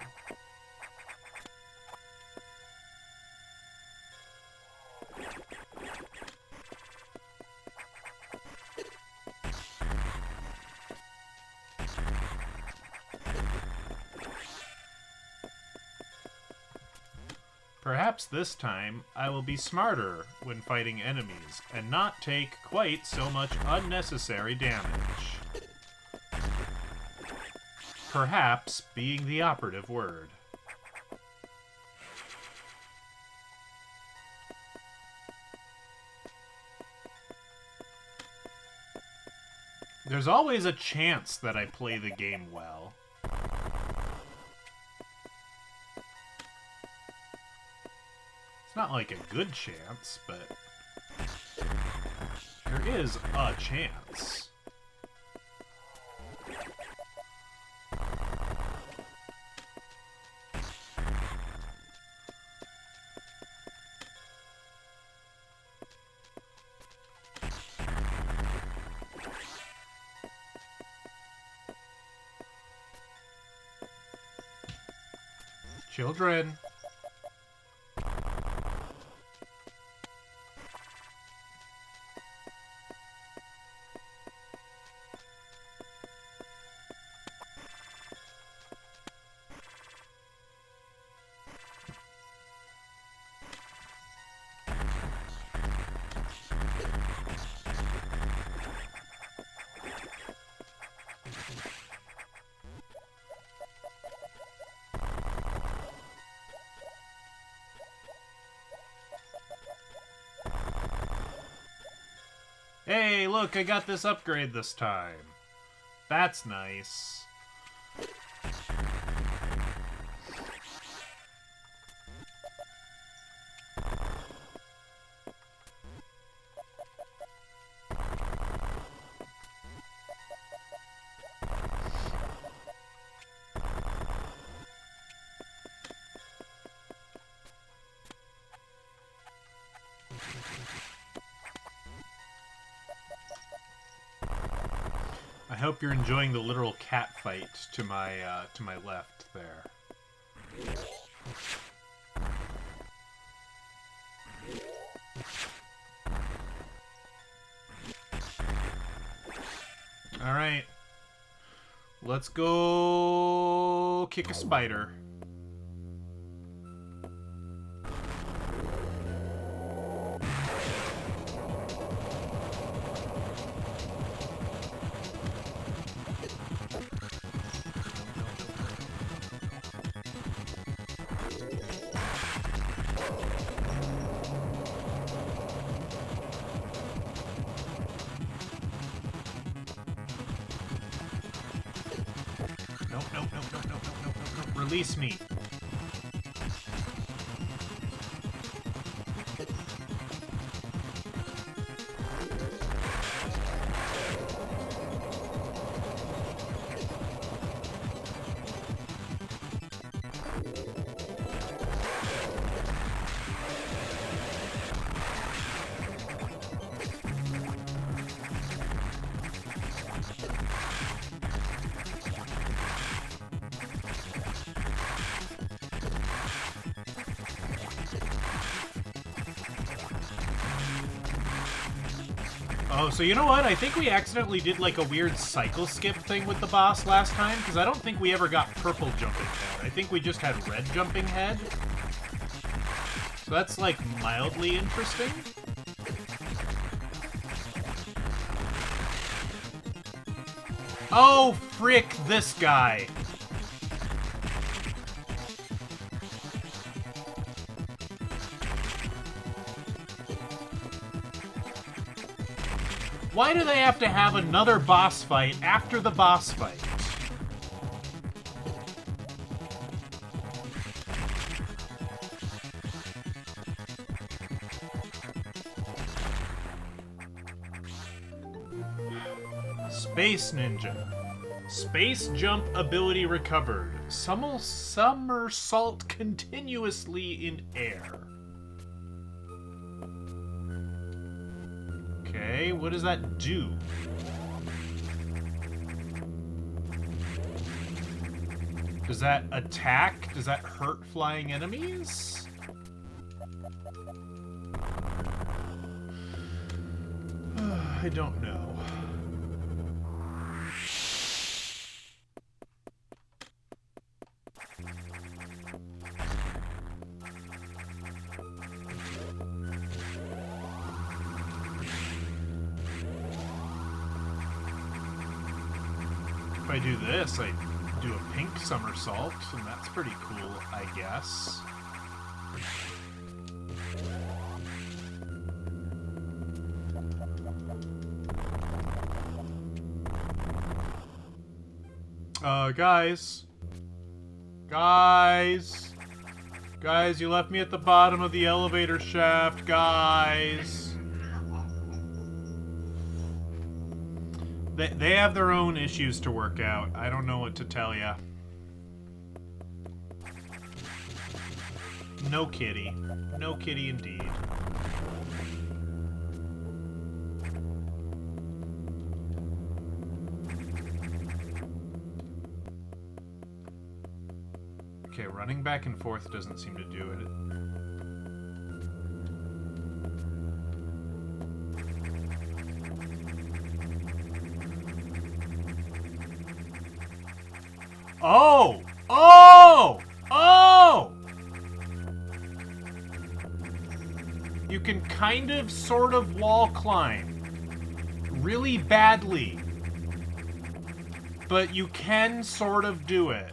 Perhaps this time I will be smarter when fighting enemies and not take quite so much unnecessary damage. Perhaps being the operative word. There's always a chance that I play the game well. It's not like a good chance, but there is a chance. Children. Hey, look, I got this upgrade this time. That's nice. I hope you're enjoying the literal cat fight to my left there. All right, let's go kick a spider. No. Release me. Oh, so you know what? I think we accidentally did like a weird cycle skip thing with the boss last time, because I don't think we ever got purple jumping head. I think we just had red jumping head. So that's like mildly interesting. Oh, frick this guy. Why do they have to have another boss fight after the boss fight? Space Ninja. Space jump ability recovered. Somersault continuously in air. Okay, what does that do? Does that attack? Does that hurt flying enemies? I don't know. If I do this, I do a pink somersault, and that's pretty cool, I guess. Guys. Guys. Guys, you left me at the bottom of the elevator shaft, guys. They have their own issues to work out. I don't know what to tell ya. No kitty. No kitty indeed. Okay, running back and forth doesn't seem to do it. Oh! Oh! Oh! You can kind of, sort of wall climb. Really badly. But you can sort of do it.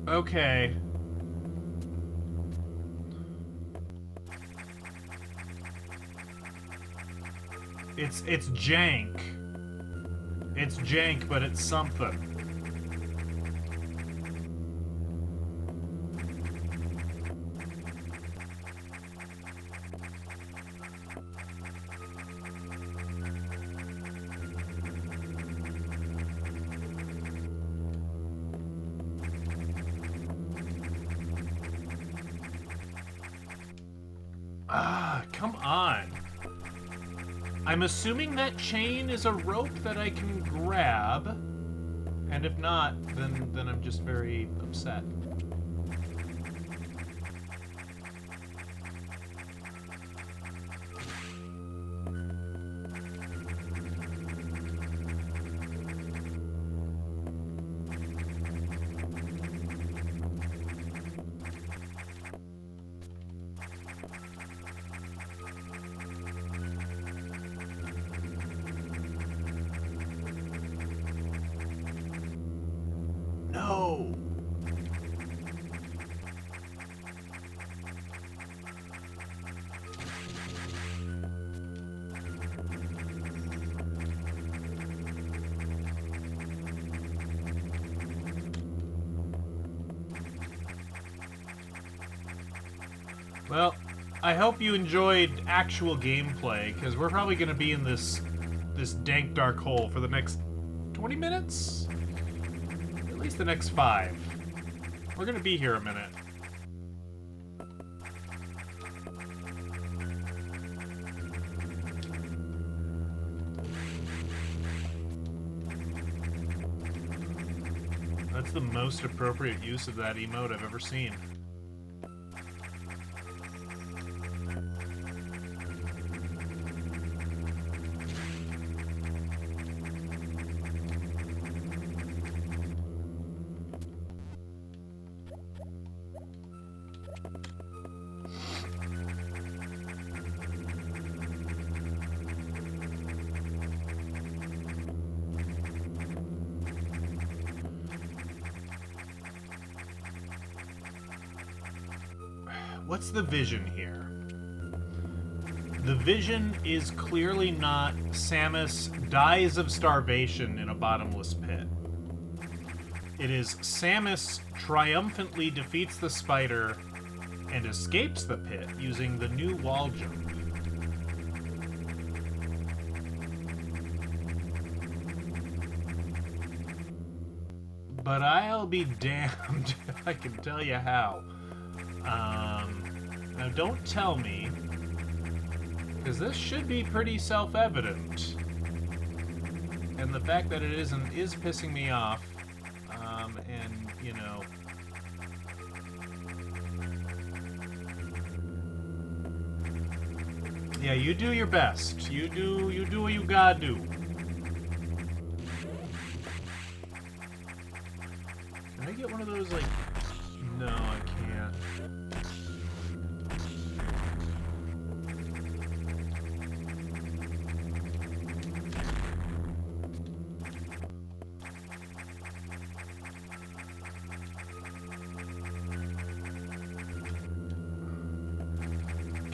Okay. It's jank. It's jank, but it's something. Ah, come on. I'm assuming that chain is a rope that I can grab. And if not, then I'm just very upset. No! Well, I hope you enjoyed actual gameplay, because we're probably going to be in this dank dark hole for the next 20 minutes? At least the next 5. We're going to be here a minute. That's the most appropriate use of that emote I've ever seen. What's the vision here? The vision is clearly not Samus dies of starvation in a bottomless pit. It is Samus triumphantly defeats the spider and escapes the pit using the new wall jump. But I'll be damned if I can tell you how. Now don't tell me, because this should be pretty self-evident. And the fact that it isn't is pissing me off. And, you know... Yeah, you do your best. You do what you gotta do. Can I get one of those, like... No, I can't.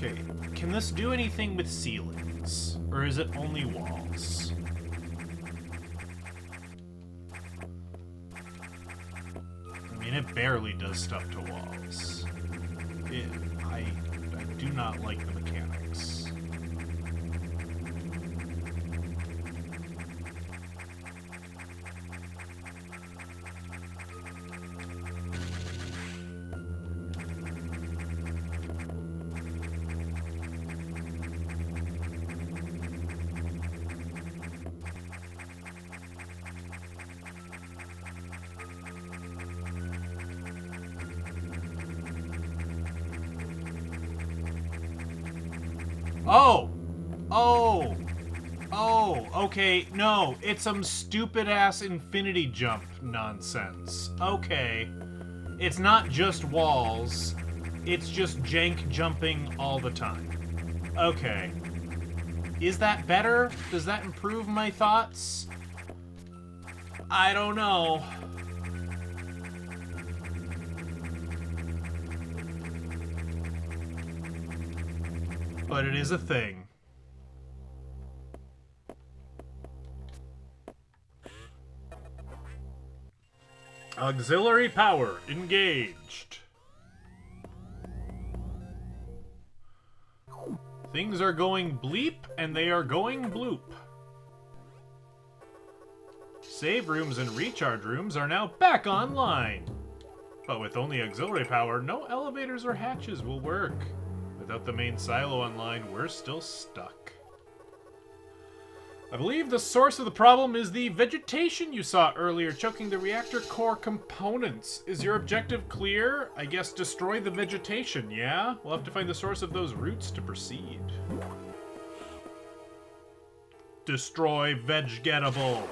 Okay, Okay, can this do anything with ceilings? Or is it only walls? I mean, it barely does stuff to walls. I do not like the mechanics. Oh! Oh! Oh, okay, no, it's some stupid-ass infinity jump nonsense. Okay. It's not just walls, it's just jank jumping all the time. Okay. Is that better? Does that improve my thoughts? I don't know. But it is a thing. Auxiliary power engaged. Things are going bleep and they are going bloop. Save rooms and recharge rooms are now back online. But with only auxiliary power, no elevators or hatches will work. Without the main silo online, we're still stuck. I believe the source of the problem is the vegetation you saw earlier, choking the reactor core components. Is your objective clear? I guess destroy the vegetation, yeah? We'll have to find the source of those roots to proceed. Destroy vegetable.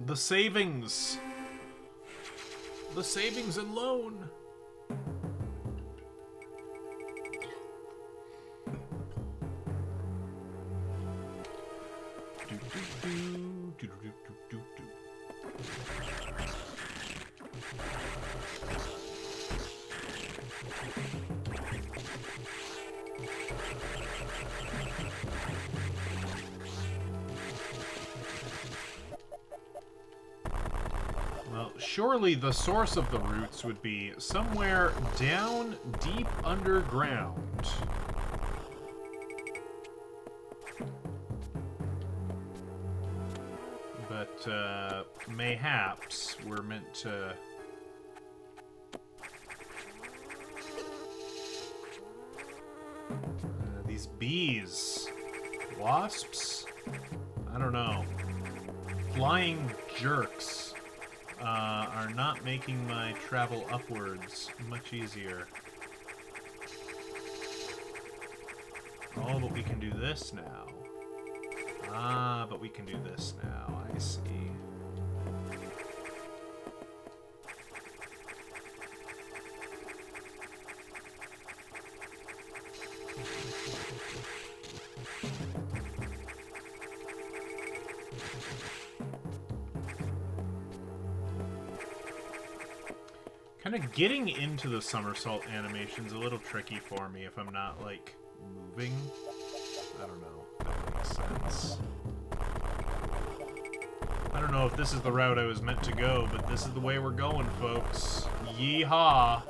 The savings. The savings and loan. Well, surely the source of the roots would be somewhere down deep underground. But, mayhaps we're meant to... these bees. Wasps? I don't know. Flying jerks. Are not making my travel upwards much easier. Oh, but we can do this now. Ah, but we can do this now. I see. Kind of getting into the somersault animation's a little tricky for me if I'm not, like, moving. I don't know if that makes sense. I don't know if this is the route I was meant to go, but this is the way we're going, folks. Yeehaw!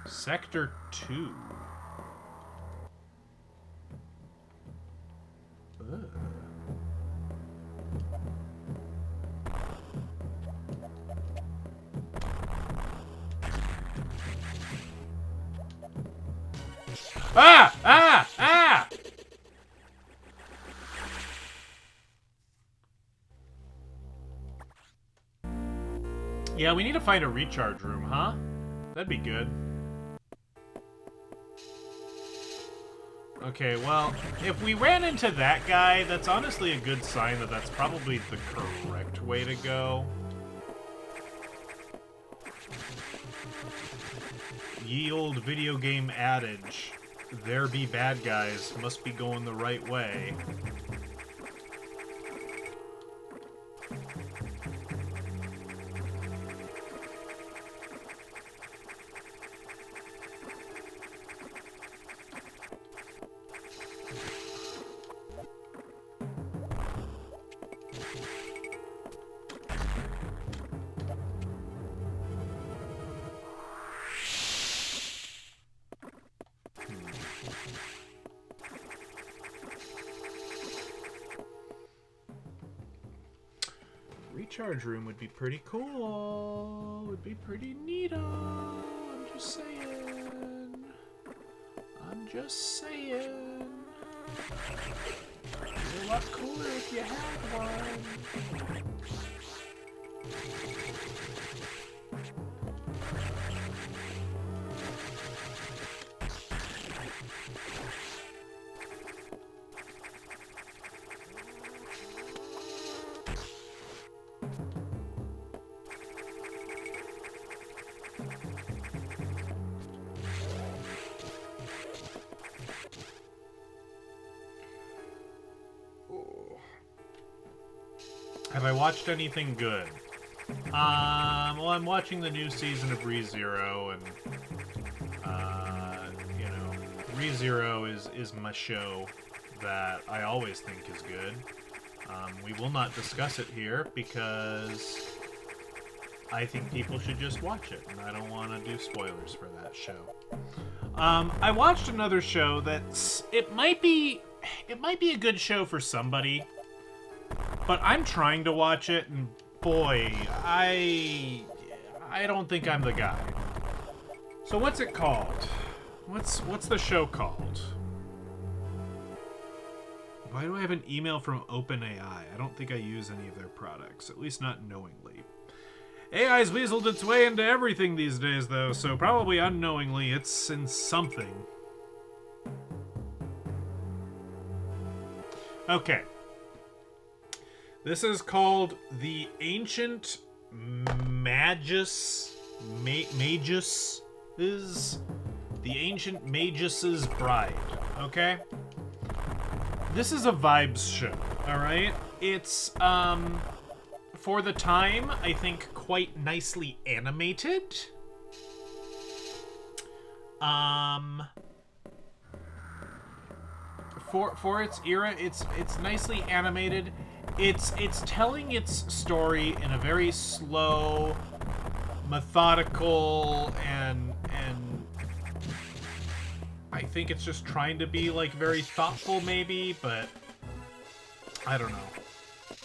Sector 2. Ugh. Ah! Ah! Ah! Yeah, we need to find a recharge room, huh? That'd be good. Okay, well, if we ran into that guy, that's honestly a good sign that that's probably the correct way to go. ye old video game adage, there be bad guys, must be going the right way. Recharge room would be pretty cool. Would be pretty neato. I'm just saying. I'm just saying. It'd be a lot cooler if you had one. Have I watched anything good? Well, I'm watching the new season of ReZero, and, you know, ReZero is my show that I always think is good. We will not discuss it here because I think people should just watch it, and I don't want to do spoilers for that show. I watched another show that's... It might be a good show for somebody, but I'm trying to watch it, and boy, I don't think I'm the guy. So what's it called? What's the show called? Why do I have an email from OpenAI? I don't think I use any of their products, at least not knowingly. AI's weaseled its way into everything these days, though, so probably unknowingly it's in something. Okay. This is called The Ancient Magus is The Ancient Magus's Bride, okay? This is a vibes show, alright? It's, for the time, I think quite nicely animated. For its era, it's nicely animated. It's telling its story in a very slow, methodical, and I think it's just trying to be like very thoughtful maybe, but I don't know.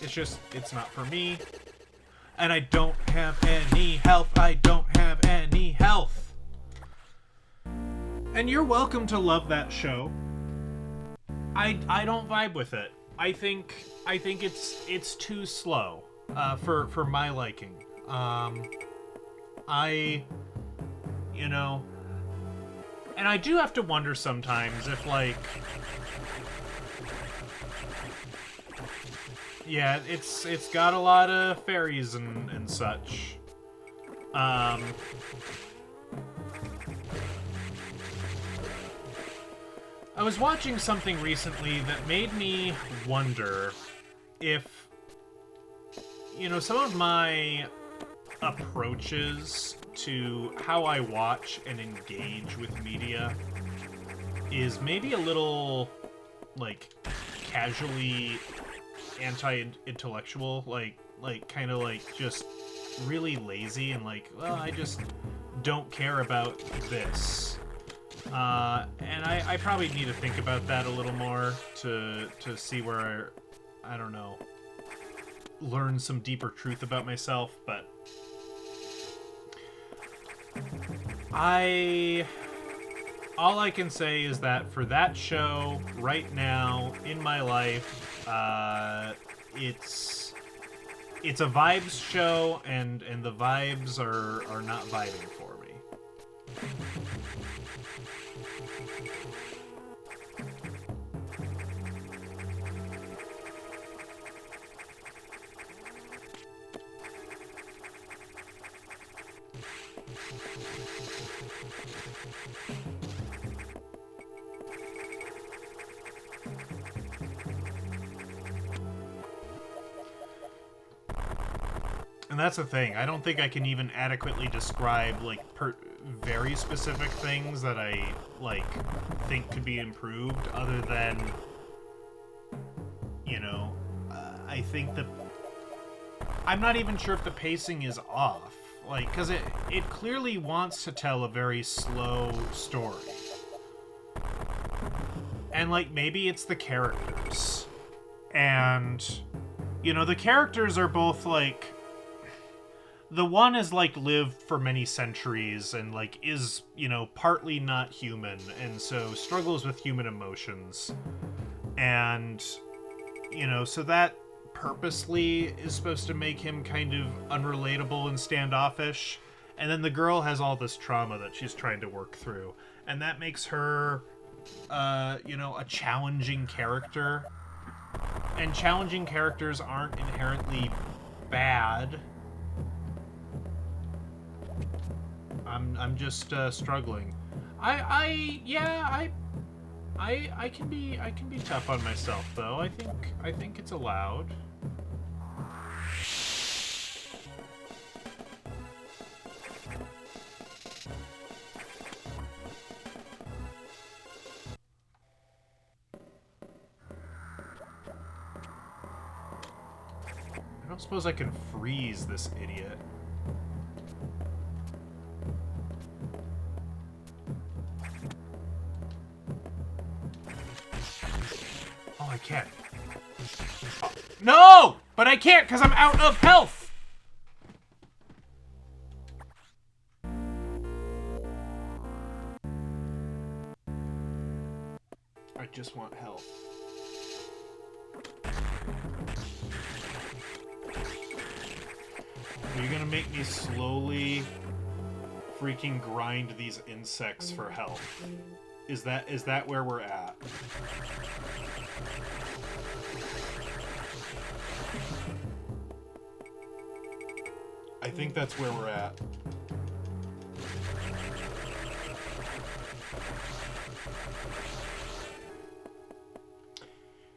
It's not for me. And I don't have any health. I don't have any health. And you're welcome to love that show. I don't vibe with it. I think it's too slow for my liking. You know, and I do have to wonder sometimes if, like, yeah, it's got a lot of fairies and such. I was watching something recently that made me wonder if, you know, some of my approaches to how I watch and engage with media is maybe a little, like, casually anti-intellectual, like kind of like just really lazy and like, well, I just don't care about this. And I probably need to think about that a little more to see where I don't know, learn some deeper truth about myself, but all I can say is that for that show right now in my life, it's a vibes show, and the vibes are not vibing for me. And that's the thing. I don't think I can even adequately describe, like, very specific things that I, like, think could be improved, other than, you know, I think that... I'm not even sure if the pacing is off. Like, because it clearly wants to tell a very slow story. And, like, maybe it's the characters. And, you know, the characters are both, like... The one is, like, lived for many centuries and, like, is, you know, partly not human, and so struggles with human emotions. And, you know, so that purposely is supposed to make him kind of unrelatable and standoffish. And then the girl has all this trauma that she's trying to work through. And that makes her, you know, a challenging character. And challenging characters aren't inherently bad. I'm just struggling. I can be tough on myself though. I think it's allowed. I don't suppose I can freeze this idiot. Oh, I can't. Oh, no! But I can't because I'm out of health! I just want health. Are you gonna make me slowly freaking grind these insects for health? Is that where we're at? I think that's where we're at.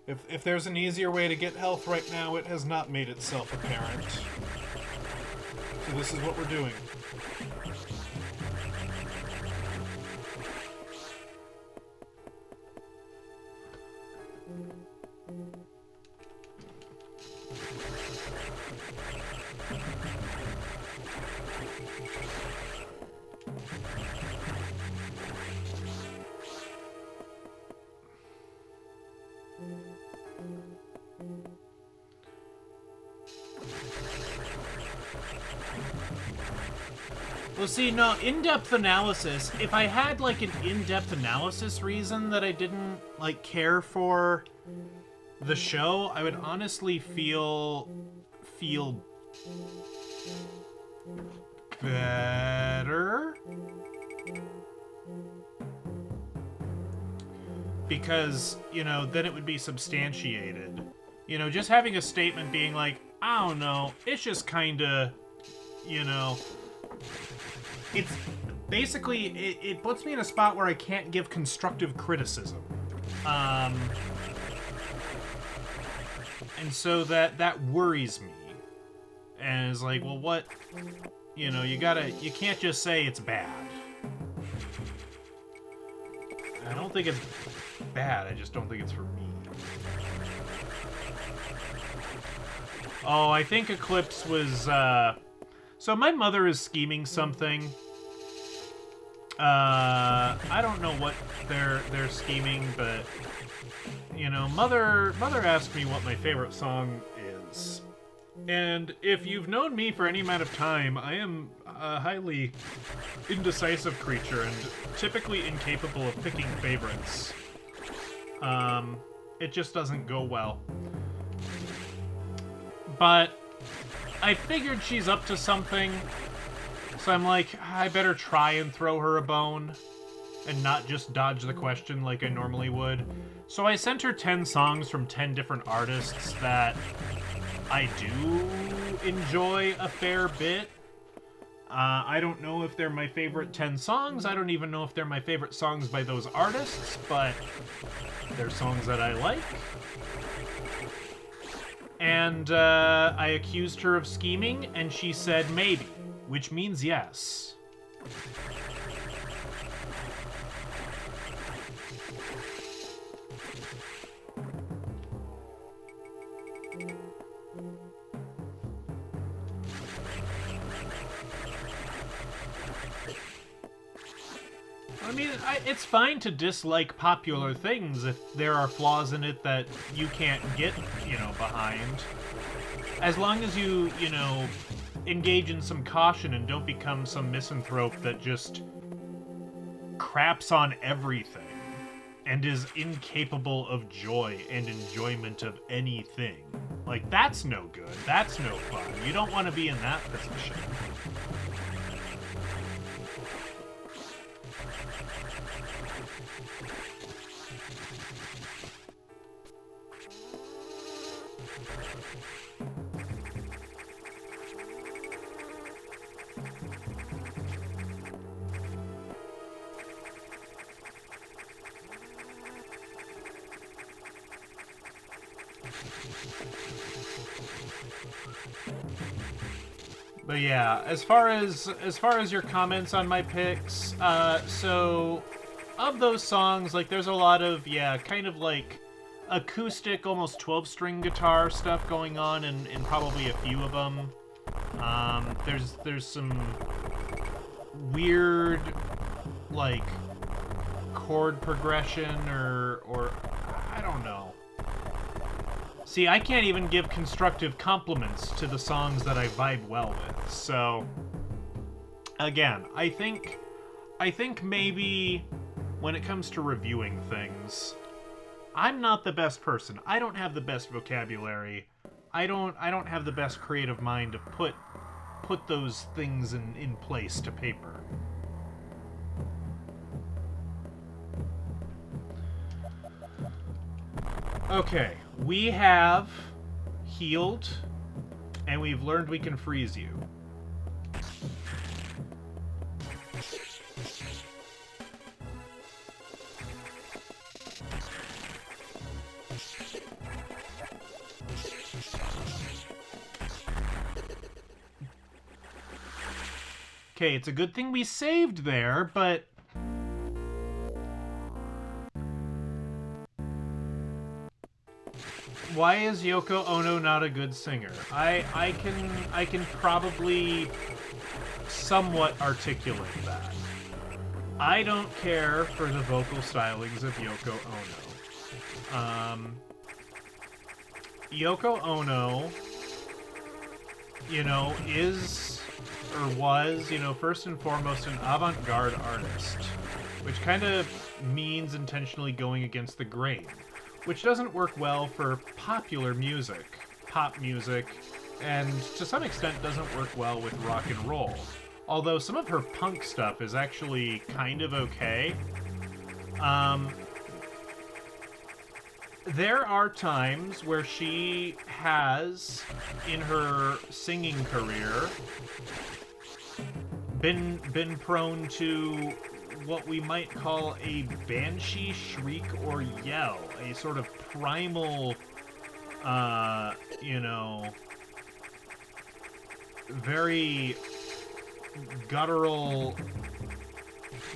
If there's an easier way to get health right now, it has not made itself apparent. So this is what we're doing. Well, see, no, in-depth analysis, if I had, like, an in-depth analysis reason that I didn't, like, care for the show, I would honestly feel better. Because, you know, then it would be substantiated. You know, just having a statement being like, I don't know, it's just kinda, you know... It's basically, it puts me in a spot where I can't give constructive criticism. And so that worries me. And it's like, well, what, you know, you can't just say it's bad. I don't think it's bad, I just don't think it's for me. Oh, I think Eclipse was, so my mother is scheming something. I don't know what they're scheming, but you know, mother asked me what my favorite song is. And if you've known me for any amount of time, I am a highly indecisive creature and typically incapable of picking favorites. It just doesn't go well. But I figured she's up to something, so I'm like, I better try and throw her a bone and not just dodge the question like I normally would. So I sent her 10 songs from 10 different artists that I do enjoy a fair bit. I don't know if they're my favorite 10 songs. I don't even know if they're my favorite songs by those artists, but they're songs that I like. And I accused her of scheming, and she said maybe, which means yes. I mean, it's fine to dislike popular things if there are flaws in it that you can't get, behind. As long as you engage in some caution and don't become some misanthrope that just craps on everything and is incapable of joy and enjoyment of anything. Like, that's no good. That's no fun. You don't want to be in that position. But yeah, as far as your comments on my picks, so of those songs, like, there's a lot of, kind of like acoustic, almost 12-string guitar stuff going on in probably a few of them. There's some weird, like, chord progression or I don't know. See, I can't even give constructive compliments to the songs that I vibe well with. So, again, I think maybe when it comes to reviewing things, I'm not the best person. I don't have the best vocabulary. I don't have the best creative mind to put those things in place to paper. Okay, we have healed, and we've learned we can freeze you. Okay, it's a good thing we saved there, but why is Yoko Ono not a good singer? I can probably somewhat articulate that. I don't care for the vocal stylings of Yoko Ono. Yoko Ono, is or was, first and foremost an avant-garde artist, which kind of means intentionally going against the grain, which doesn't work well for popular music, pop music, and to some extent doesn't work well with rock and roll. Although some of her punk stuff is actually kind of okay. There are times where she has, in her singing career, been prone to what we might call a banshee shriek or yell, a sort of primal, very guttural,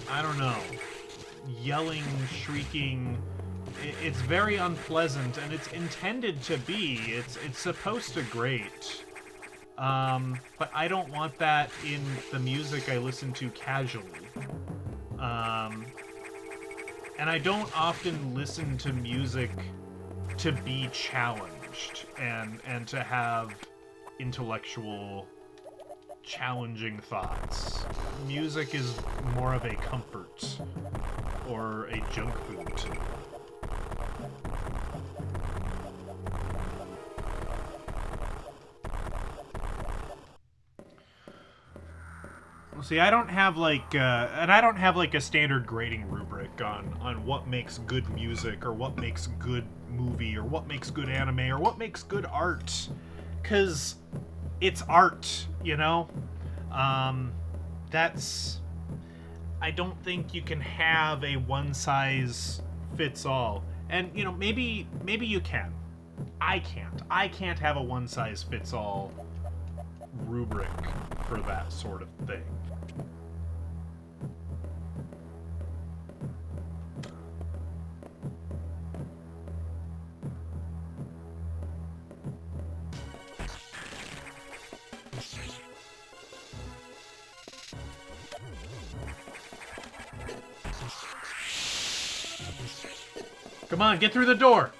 I don't know, yelling, shrieking. It's very unpleasant, and it's intended to be. It's supposed to grate. But I don't want that in the music I listen to casually. And I don't often listen to music to be challenged and to have intellectual, challenging thoughts. Music is more of a comfort or a junk food to me. See, I don't have a standard grading rubric on what makes good music or what makes good movie or what makes good anime or what makes good art, 'cause it's art, that's... I don't think you can have a one-size-fits-all. And, you know, maybe you can. I can't. I can't have a one-size-fits-all rubric for that sort of thing. Come on, get through the door!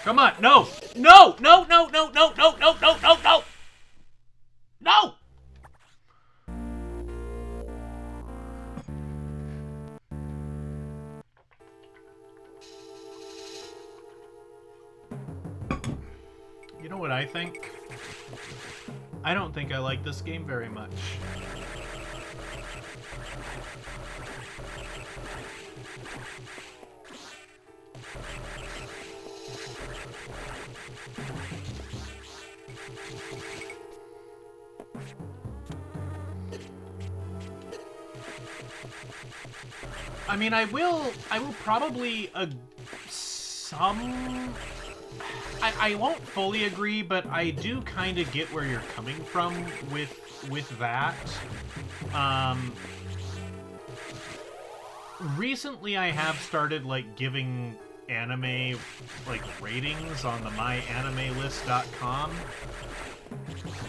Come on, no! No! No, no, no, no, no, no, no, no, no! No! You know what I think? I don't think I like this game very much. I mean, I will probably I won't fully agree, but I do kind of get where you're coming from with that. Recently I have started like giving anime like ratings on the myanimelist.com,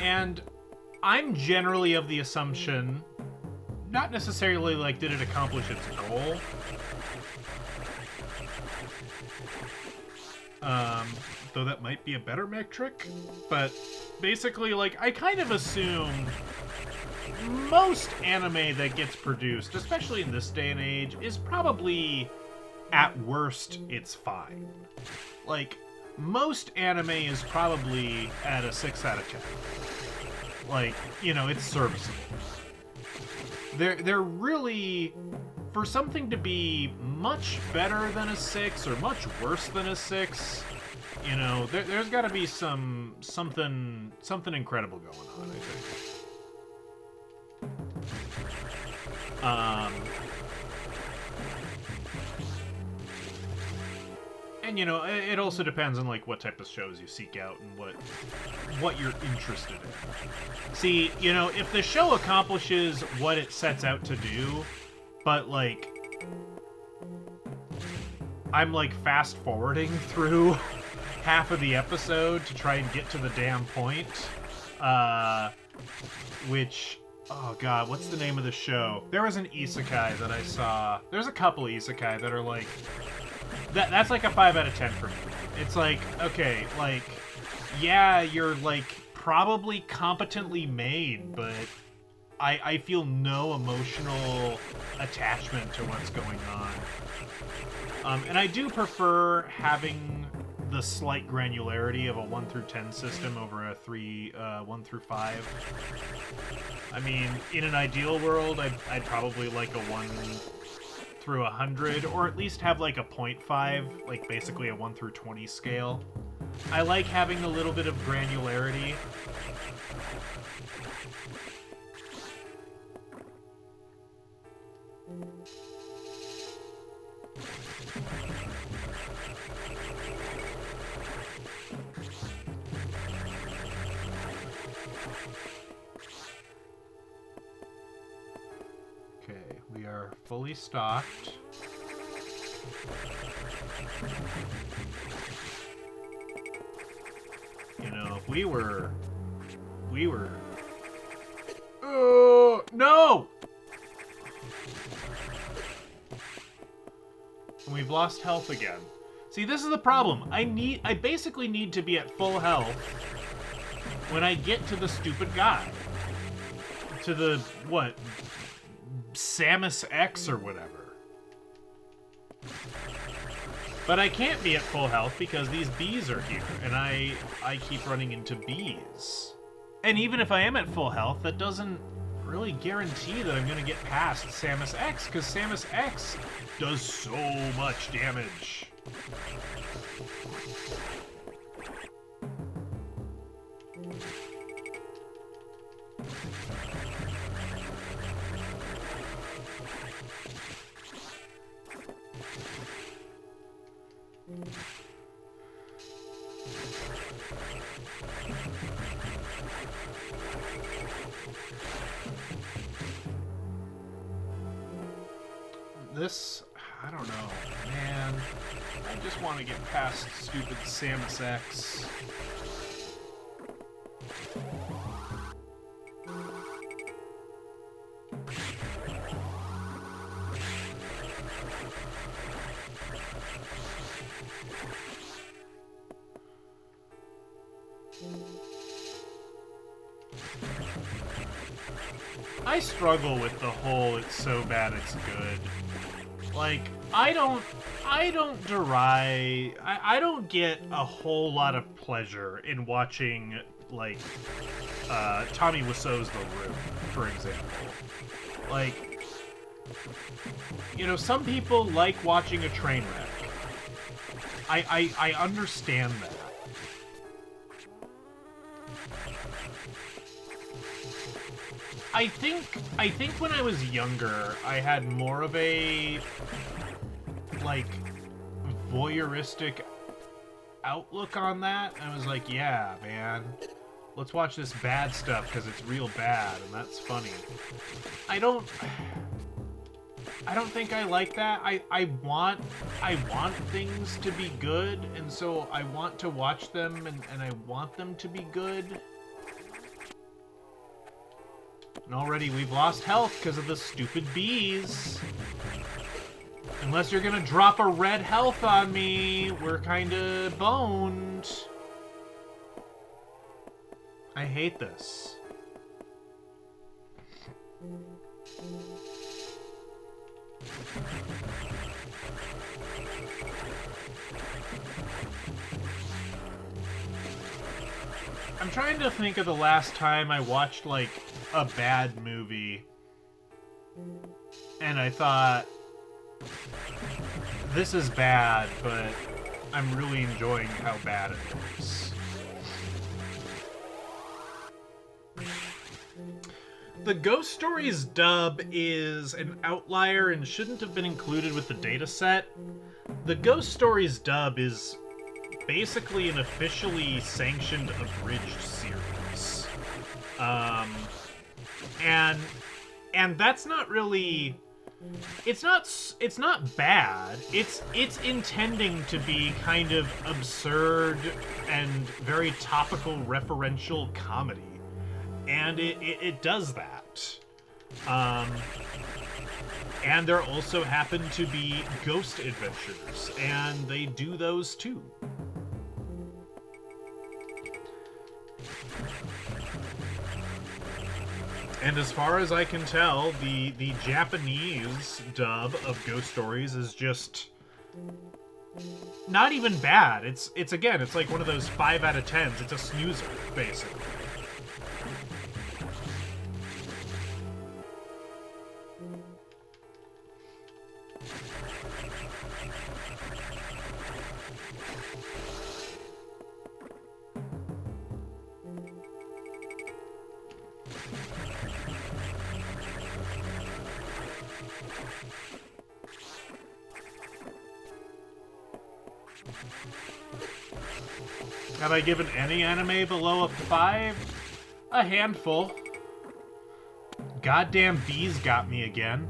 and I'm generally of the assumption, not necessarily like did it accomplish its goal, though that might be a better metric, but basically like I kind of assume most anime that gets produced, especially in this day and age, is probably at worst it's fine. Like most anime is probably at a 6 out of 10. Like, you know, it's serviceable. They're really, for something to be much better than a 6 or much worse than a 6, you know, there's got to be something incredible going on, I think. And you know, it also depends on like what type of shows you seek out and what you're interested in. See, you know, if the show accomplishes what it sets out to do, but like I'm like fast forwarding through half of the episode to try and get to the damn point, which, oh god, what's the name of the show? There was an isekai that I saw. There's a couple isekai that are like, that's like a 5 out of 10 for me. It's like, okay, like, yeah, you're like probably competently made, but I feel no emotional attachment to what's going on. And I do prefer having the slight granularity of a 1 through 10 system over a 1 through 5. I mean, in an ideal world, I'd probably like a 1 through 100, or at least have like a 0.5, like basically a 1 through 20 scale. I like having a little bit of granularity. Okay, we are fully stocked. You know, if we were... No! And we've lost health again. See, this is the problem. I basically need to be at full health when I get to the stupid guy. To the, what? Samus X or whatever. But I can't be at full health because these bees are here, and I keep running into bees. And even if I am at full health, that doesn't really guarantee that I'm going to get past Samus X, because Samus X does so much damage. This, I don't know, man. I just want to get past stupid Samus X. I struggle with the whole "it's so bad it's good." Like, I don't get a whole lot of pleasure in watching, like, Tommy Wiseau's The Room, for example. Like, you know, some people like watching a train wreck. I understand that. I think when I was younger, I had more of a, like, voyeuristic outlook on that. I was like, yeah, man, let's watch this bad stuff because it's real bad and that's funny. I don't think I like that. I want things to be good, and so I want to watch them and I want them to be good. And already we've lost health because of the stupid bees. Unless you're gonna drop a red health on me, we're kinda boned. I hate this. I'm trying to think of the last time I watched, like, a bad movie, and I thought, this is bad, but I'm really enjoying how bad it is. The Ghost Stories dub is an outlier and shouldn't have been included with the dataset. The Ghost Stories dub is basically an officially sanctioned abridged series. And that's not really, it's not bad. It's intending to be kind of absurd and very topical referential comedy. And it does that. And there also happen to be ghost adventures, and they do those too. And as far as I can tell, the Japanese dub of Ghost Stories is just not even bad. It's again, it's like one of those 5 out of 10s. It's a snoozer, basically. Have I given any anime below a 5? A handful. Goddamn bees got me again.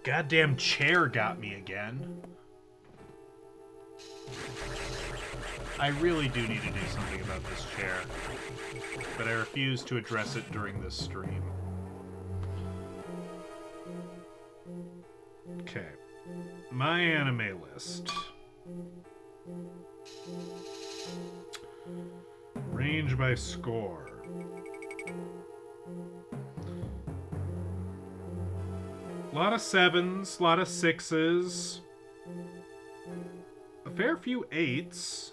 Goddamn chair got me again. I really do need to do something about this chair, but I refuse to address it during this stream. Okay. My anime list. Range by score. A lot of 7s, a lot of 6s. A fair few 8s.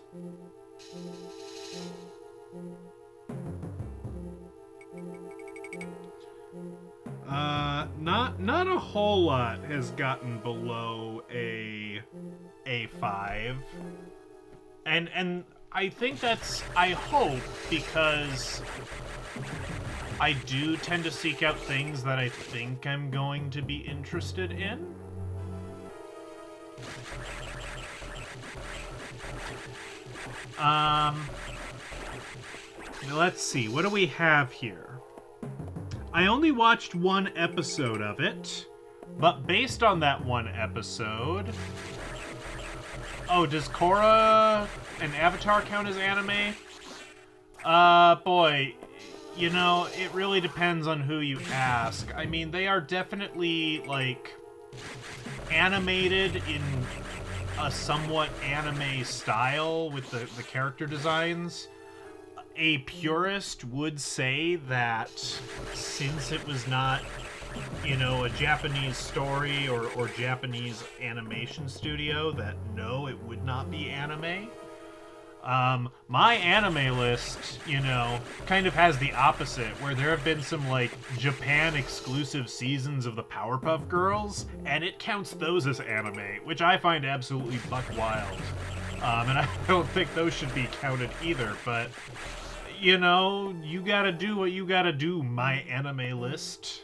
Not a whole lot has gotten below a 5. And I think that's, I hope, because I do tend to seek out things that I think I'm going to be interested in. Let's see. What do we have here? I only watched one episode of it, but based on that one episode... Oh, does Korra and Avatar count as anime? Boy, you know, it really depends on who you ask. I mean, they are definitely, like, animated in a somewhat anime style with the character designs. A purist would say that since it was not, you know, a Japanese story or Japanese animation studio, that no, it would not be anime. My anime list, you know, kind of has the opposite, where there have been some, like, Japan-exclusive seasons of the Powerpuff Girls, and it counts those as anime, which I find absolutely buck wild. And I don't think those should be counted either, but, you know, you gotta do what you gotta do, my anime list.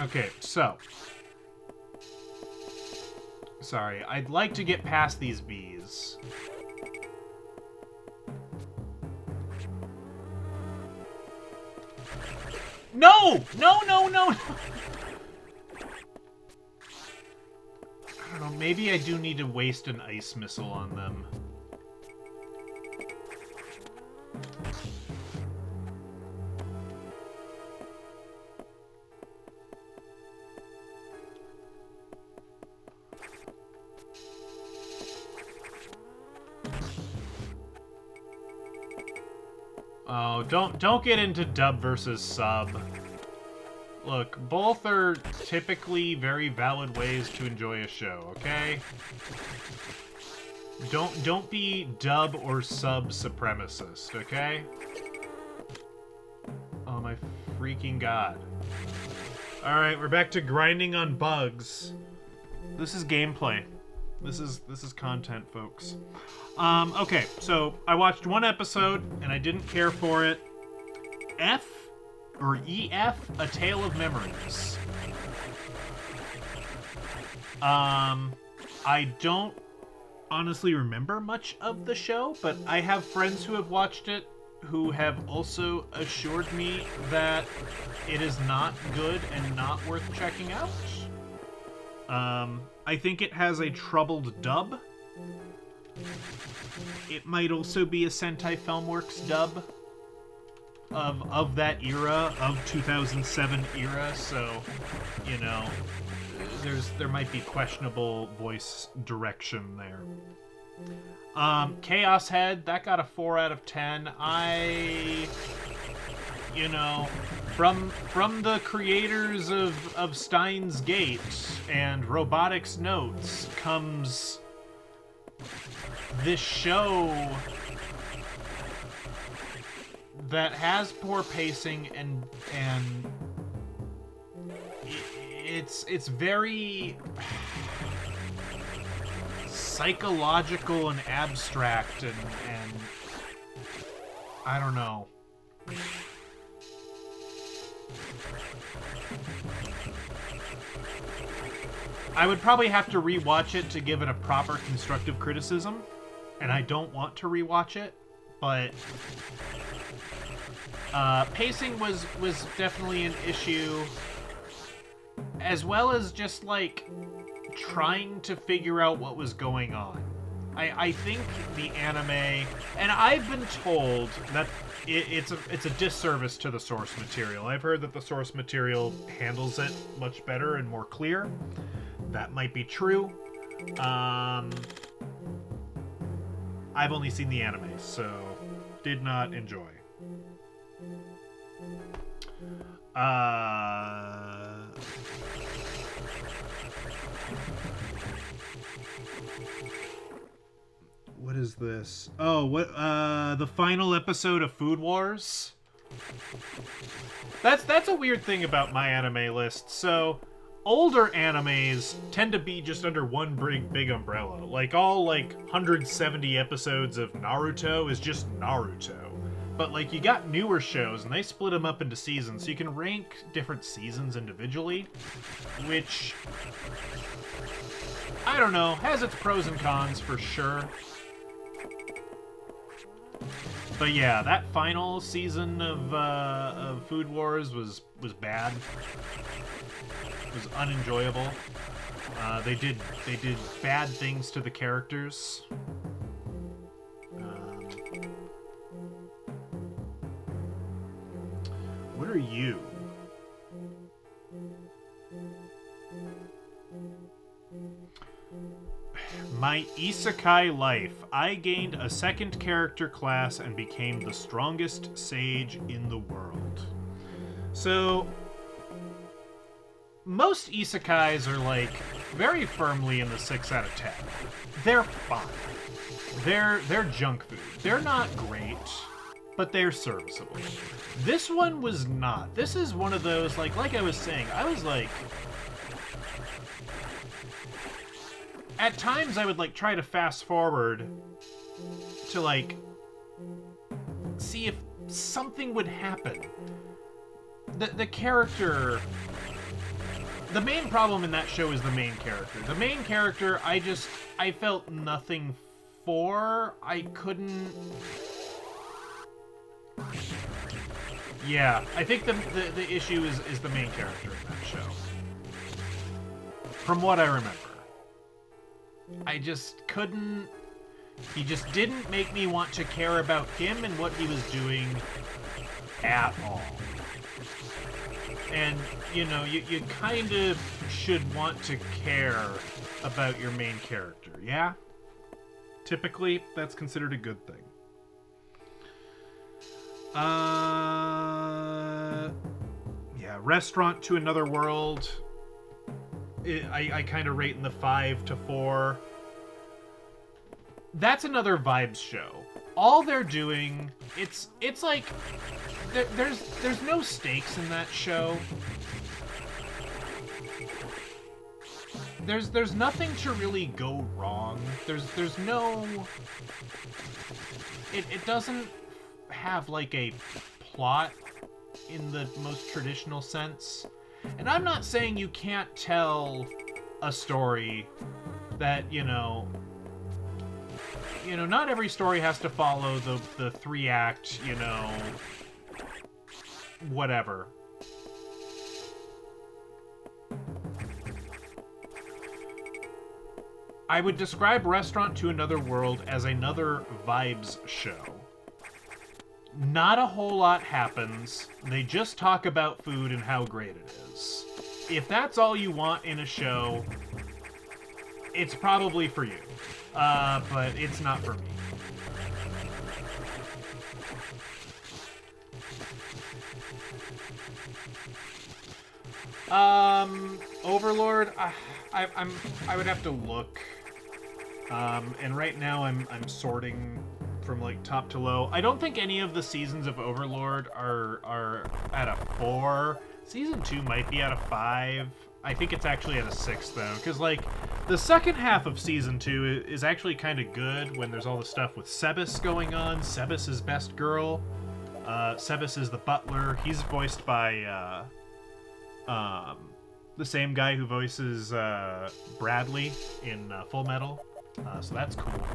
Okay, so. Sorry, I'd like to get past these bees. No! No, no, no! I don't know, maybe I do need to waste an ice missile on them. Oh, don't get into dub versus sub. Look, both are typically very valid ways to enjoy a show, okay? Don't be dub or sub supremacist, okay? Oh my freaking god. Alright, we're back to grinding on bugs. This is gameplay. This is content, folks. Okay, so I watched one episode and I didn't care for it. EF, A Tale of Memories. I don't honestly remember much of the show, but I have friends who have watched it who have also assured me that it is not good and not worth checking out. I think it has a troubled dub. It might also be a Sentai Filmworks dub of that era, of 2007 era, so, you know, there might be questionable voice direction there. Chaos Head, that got a 4 out of 10. You know, from the creators of Steins Gate and Robotics Notes comes this show that has poor pacing and it's very psychological and abstract and I don't know. I would probably have to rewatch it to give it a proper constructive criticism, and I don't want to rewatch it, but pacing was definitely an issue, as well as just, like, trying to figure out what was going on. I think the anime, and I've been told that it's a disservice to the source material. I've heard that the source material handles it much better and more clear. That might be true. I've only seen the anime, so did not enjoy. What is this? Oh, what? The final episode of Food Wars. That's a weird thing about my anime list. So, older animes tend to be just under one big umbrella. Like, all, like, 170 episodes of Naruto is just Naruto. But, like, you got newer shows, and they split them up into seasons, so you can rank different seasons individually, which, I don't know, has its pros and cons for sure. But yeah, that final season of Food Wars was bad. It was unenjoyable. They did bad things to the characters. What are you? My isekai life. I gained a second character class and became the strongest sage in the world. So, most isekais are, like, very firmly in the 6 out of 10. They're fine. They're junk food. They're not great, but they're serviceable. This one was not. This is one of those, like I was saying, I was like, at times I would, like, try to fast forward to, like, see if something would happen. The character... The main problem in that show is the main character. The main character, I felt nothing for. I couldn't... Yeah, I think the issue is the main character in that show. From what I remember. I just couldn't... He just didn't make me want to care about him and what he was doing at all. And, you know, you kind of should want to care about your main character, yeah? Typically, that's considered a good thing. Yeah, Restaurant to Another World. I kind of rate in the 5 to 4. That's another vibes show. All they're doing, it's like... There's no stakes in that show. There's nothing to really go wrong. There's no... It doesn't have, like, a plot in the most traditional sense. And I'm not saying you can't tell a story that, you know, not every story has to follow the 3-act, you know, whatever. I would describe Restaurant to Another World as another vibes show. Not a whole lot happens. They just talk about food and how great it is. If that's all you want in a show, it's probably for you. But it's not for me. Overlord, I would have to look. And right now I'm sorting from, like, top to low. I don't think any of the seasons of Overlord are at a 4. Season 2 might be at a 5. I think it's actually at a 6, though, because, like, the second half of Season 2 is actually kind of good when there's all the stuff with Sebas going on. Sebas is best girl. Sebas is the butler. He's voiced by the same guy who voices Bradley in Full Metal. So that's cool.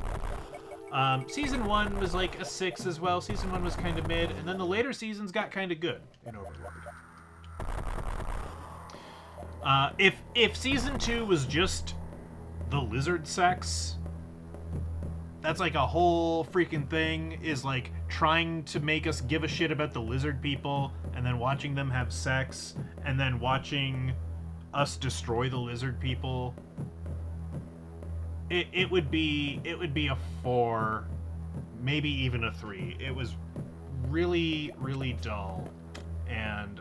Season 1 was like a 6 as well. Season 1 was kind of mid, and then the later seasons got kind of good in Overlord. If Season 2 was just the lizard sex, that's like a whole freaking thing, is like trying to make us give a shit about the lizard people, and then watching them have sex, and then watching us destroy the lizard people. It would be a 4, maybe even a 3. It was really, really dull, and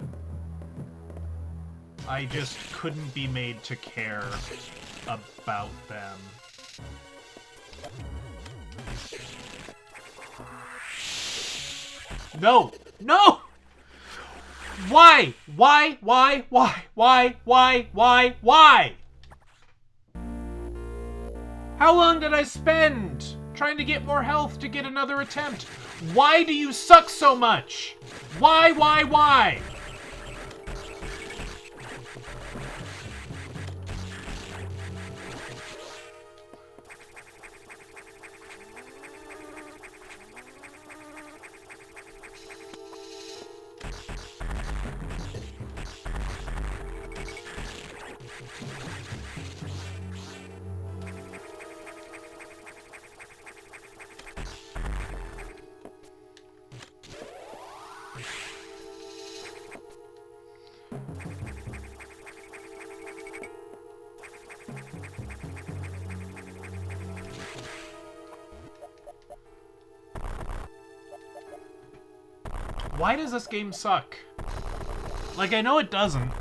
I just couldn't be made to care about them. No! No! Why? Why? Why? Why? Why? Why? Why? Why? How long did I spend trying to get more health to get another attempt? Why do you suck so much? Why? Why? Why? Why does this game suck? Like, I know it doesn't.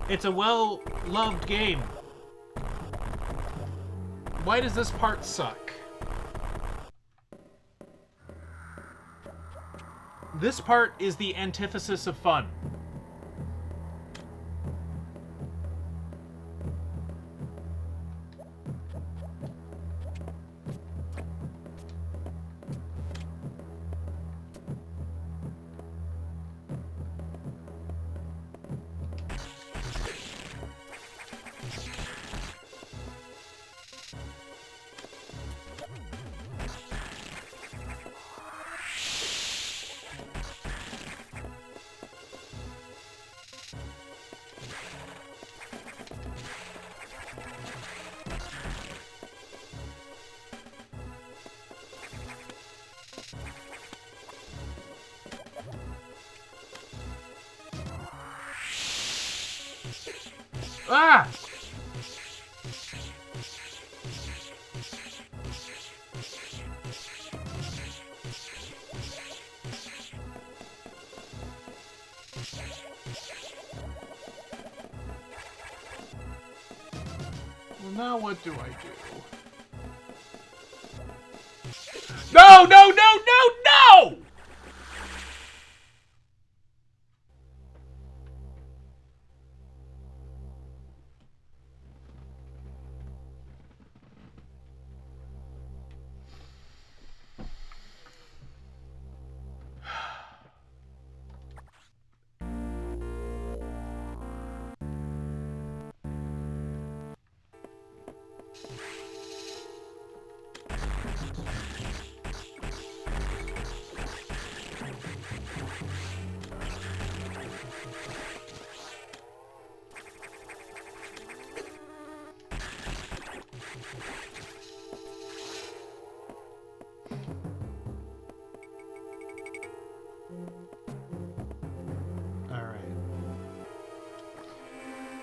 It's a well-loved game. Why does this part suck? This part is the antithesis of fun. Ah! Well, now what do I do? No, no, no, no, no!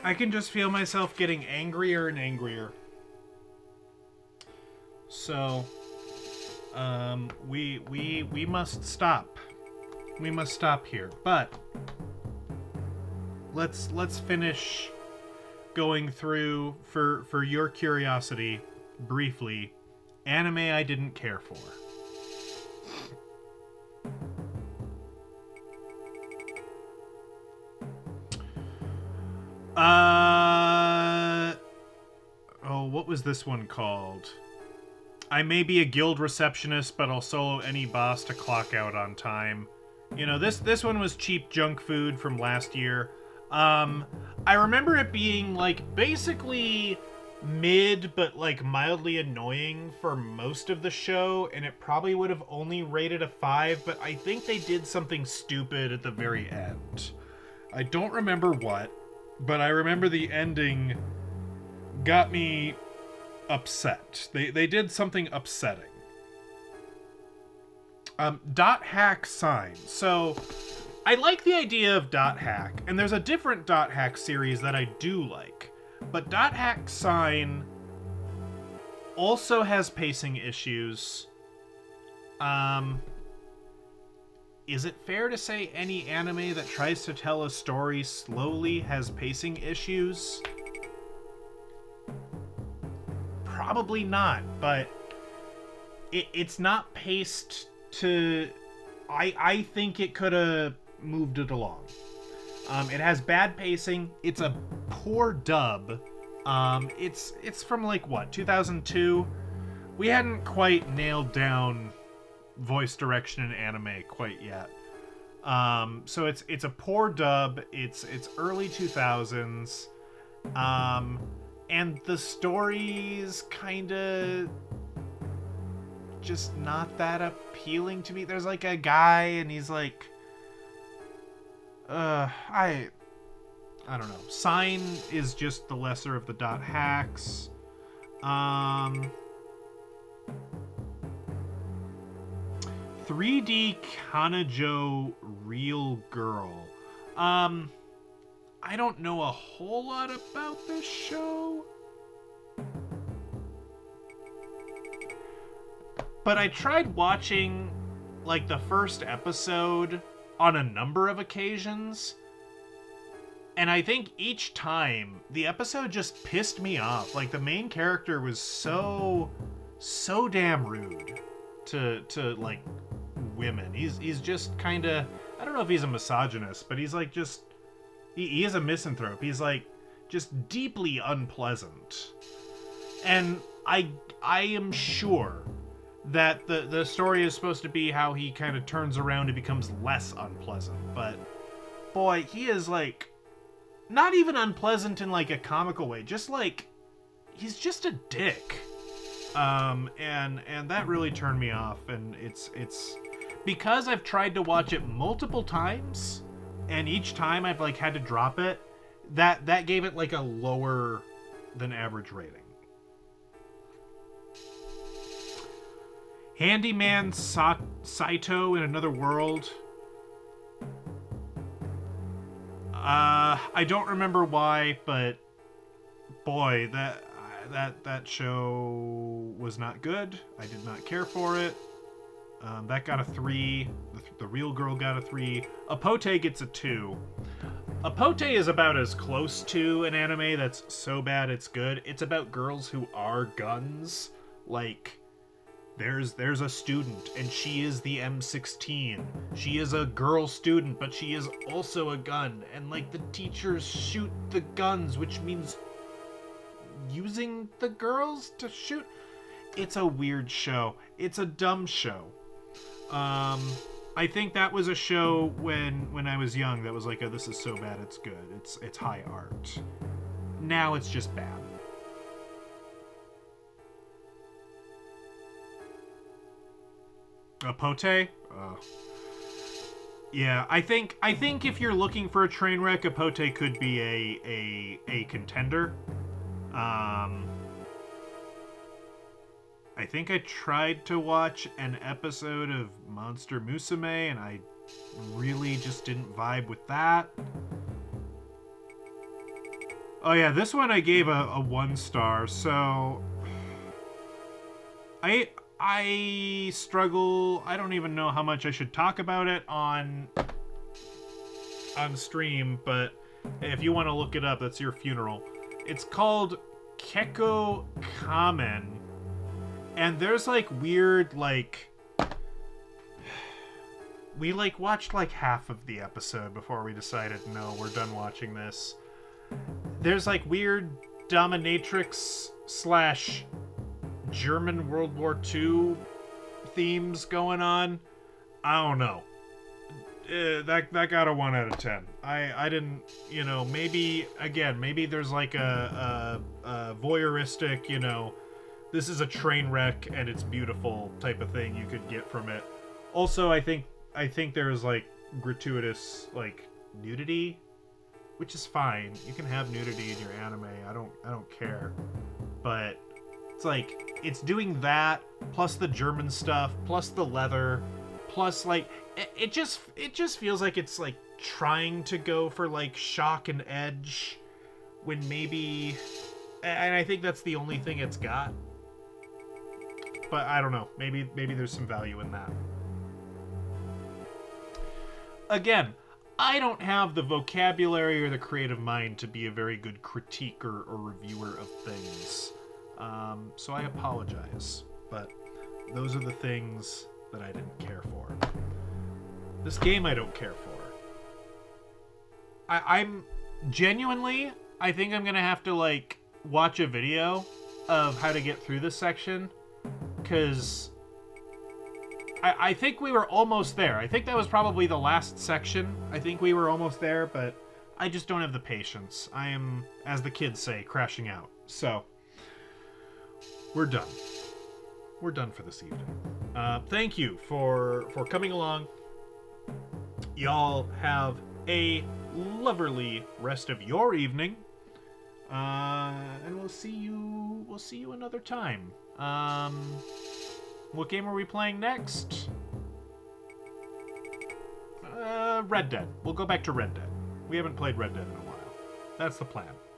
I can just feel myself getting angrier and angrier. So, we must stop. We must stop here. But let's finish going through for your curiosity briefly. Anime I didn't care for. What was this one called? I may be a guild receptionist, but I'll solo any boss to clock out on time. You know, this one was cheap junk food from last year. I remember it being, like, basically mid, but, like, mildly annoying for most of the show, and it probably would have only rated a 5, but I think they did something stupid at the very end. I don't remember what, but I remember the ending got me upset. They did something upsetting. Dot hack sign. So, I like the idea of dot hack, and there's a different dot hack series that I do like. But dot hack sign also has pacing issues. Is it fair to say any anime that tries to tell a story slowly has pacing issues? Probably not, but it's not paced to... I think it could have moved it along. It has bad pacing. It's a poor dub. It's from like what, 2002? We hadn't quite nailed down voice direction in anime quite yet. So it's a poor dub. It's early 2000s. And the story's kind of just not that appealing to me. There's like a guy and he's like I don't know. Sign is just the lesser of the dot hacks. 3D Kanajo Real Girl. I don't know a whole lot about this show. But I tried watching like the first episode on a number of occasions. And I think each time the episode just pissed me off. Like the main character was so damn rude to like women. He's just kind of, I don't know if he's a misogynist, but he's like just he is a misanthrope. He's like just deeply unpleasant. And I am sure that the story is supposed to be how he kind of turns around and becomes less unpleasant. But boy, he is like not even unpleasant in like a comical way, just like he's just a dick. And that really turned me off. And it's because I've tried to watch it multiple times, and each time I've like had to drop it, that gave it like a lower than average rating. Handyman Saito in Another World. I don't remember why, but boy, that show was not good. I did not care for it. That got a 3. The Real Girl got a 3. Apote gets a 2. Apote is about as close to an anime that's so bad it's good. It's about girls who are guns. Like, there's a student, and she is the M16. She is a girl student, but she is also a gun. And, like, the teachers shoot the guns, which means using the girls to shoot. It's a weird show. It's a dumb show. I think that was a show when I was young that was like, oh, this is so bad it's good. It's high art. Now it's just bad. Apote? Yeah, I think if you're looking for a train wreck, Apote could be a contender. I think I tried to watch an episode of Monster Musume, and I really just didn't vibe with that. Oh yeah, this one I gave a 1 star, so I struggle. I don't even know how much I should talk about it on stream, but if you want to look it up, that's your funeral. It's called Keko Kamen. And there's like weird, like, we like watched like half of the episode before we decided, no, we're done watching this. There's like weird dominatrix / German World War II themes going on. I don't know. That got a 1 out of 10. I didn't, maybe there's like a voyeuristic, this is a train wreck and it's beautiful type of thing you could get from it. Also, I think there's like gratuitous like nudity, which is fine. You can have nudity in your anime. I don't care. But it's like it's doing that plus the German stuff, plus the leather, plus like it just feels like it's like trying to go for like shock and edge when maybe, and I think that's the only thing it's got. But I don't know. Maybe there's some value in that. Again, I don't have the vocabulary or the creative mind to be a very good critiquer or reviewer of things. So I apologize. But those are the things that I didn't care for. This game I don't care for. I'm genuinely, I think I'm gonna have to, like, watch a video of how to get through this section, because I think we were almost there. I think that was probably the last section. I think we were almost there, but I just don't have the patience. I am, as the kids say, crashing out. So, we're done. We're done for this evening. Thank you for coming along. Y'all have a lovely rest of your evening. And we'll see you another time. What game are we playing next? Red Dead. We'll go back to Red Dead. We haven't played Red Dead in a while. That's the plan.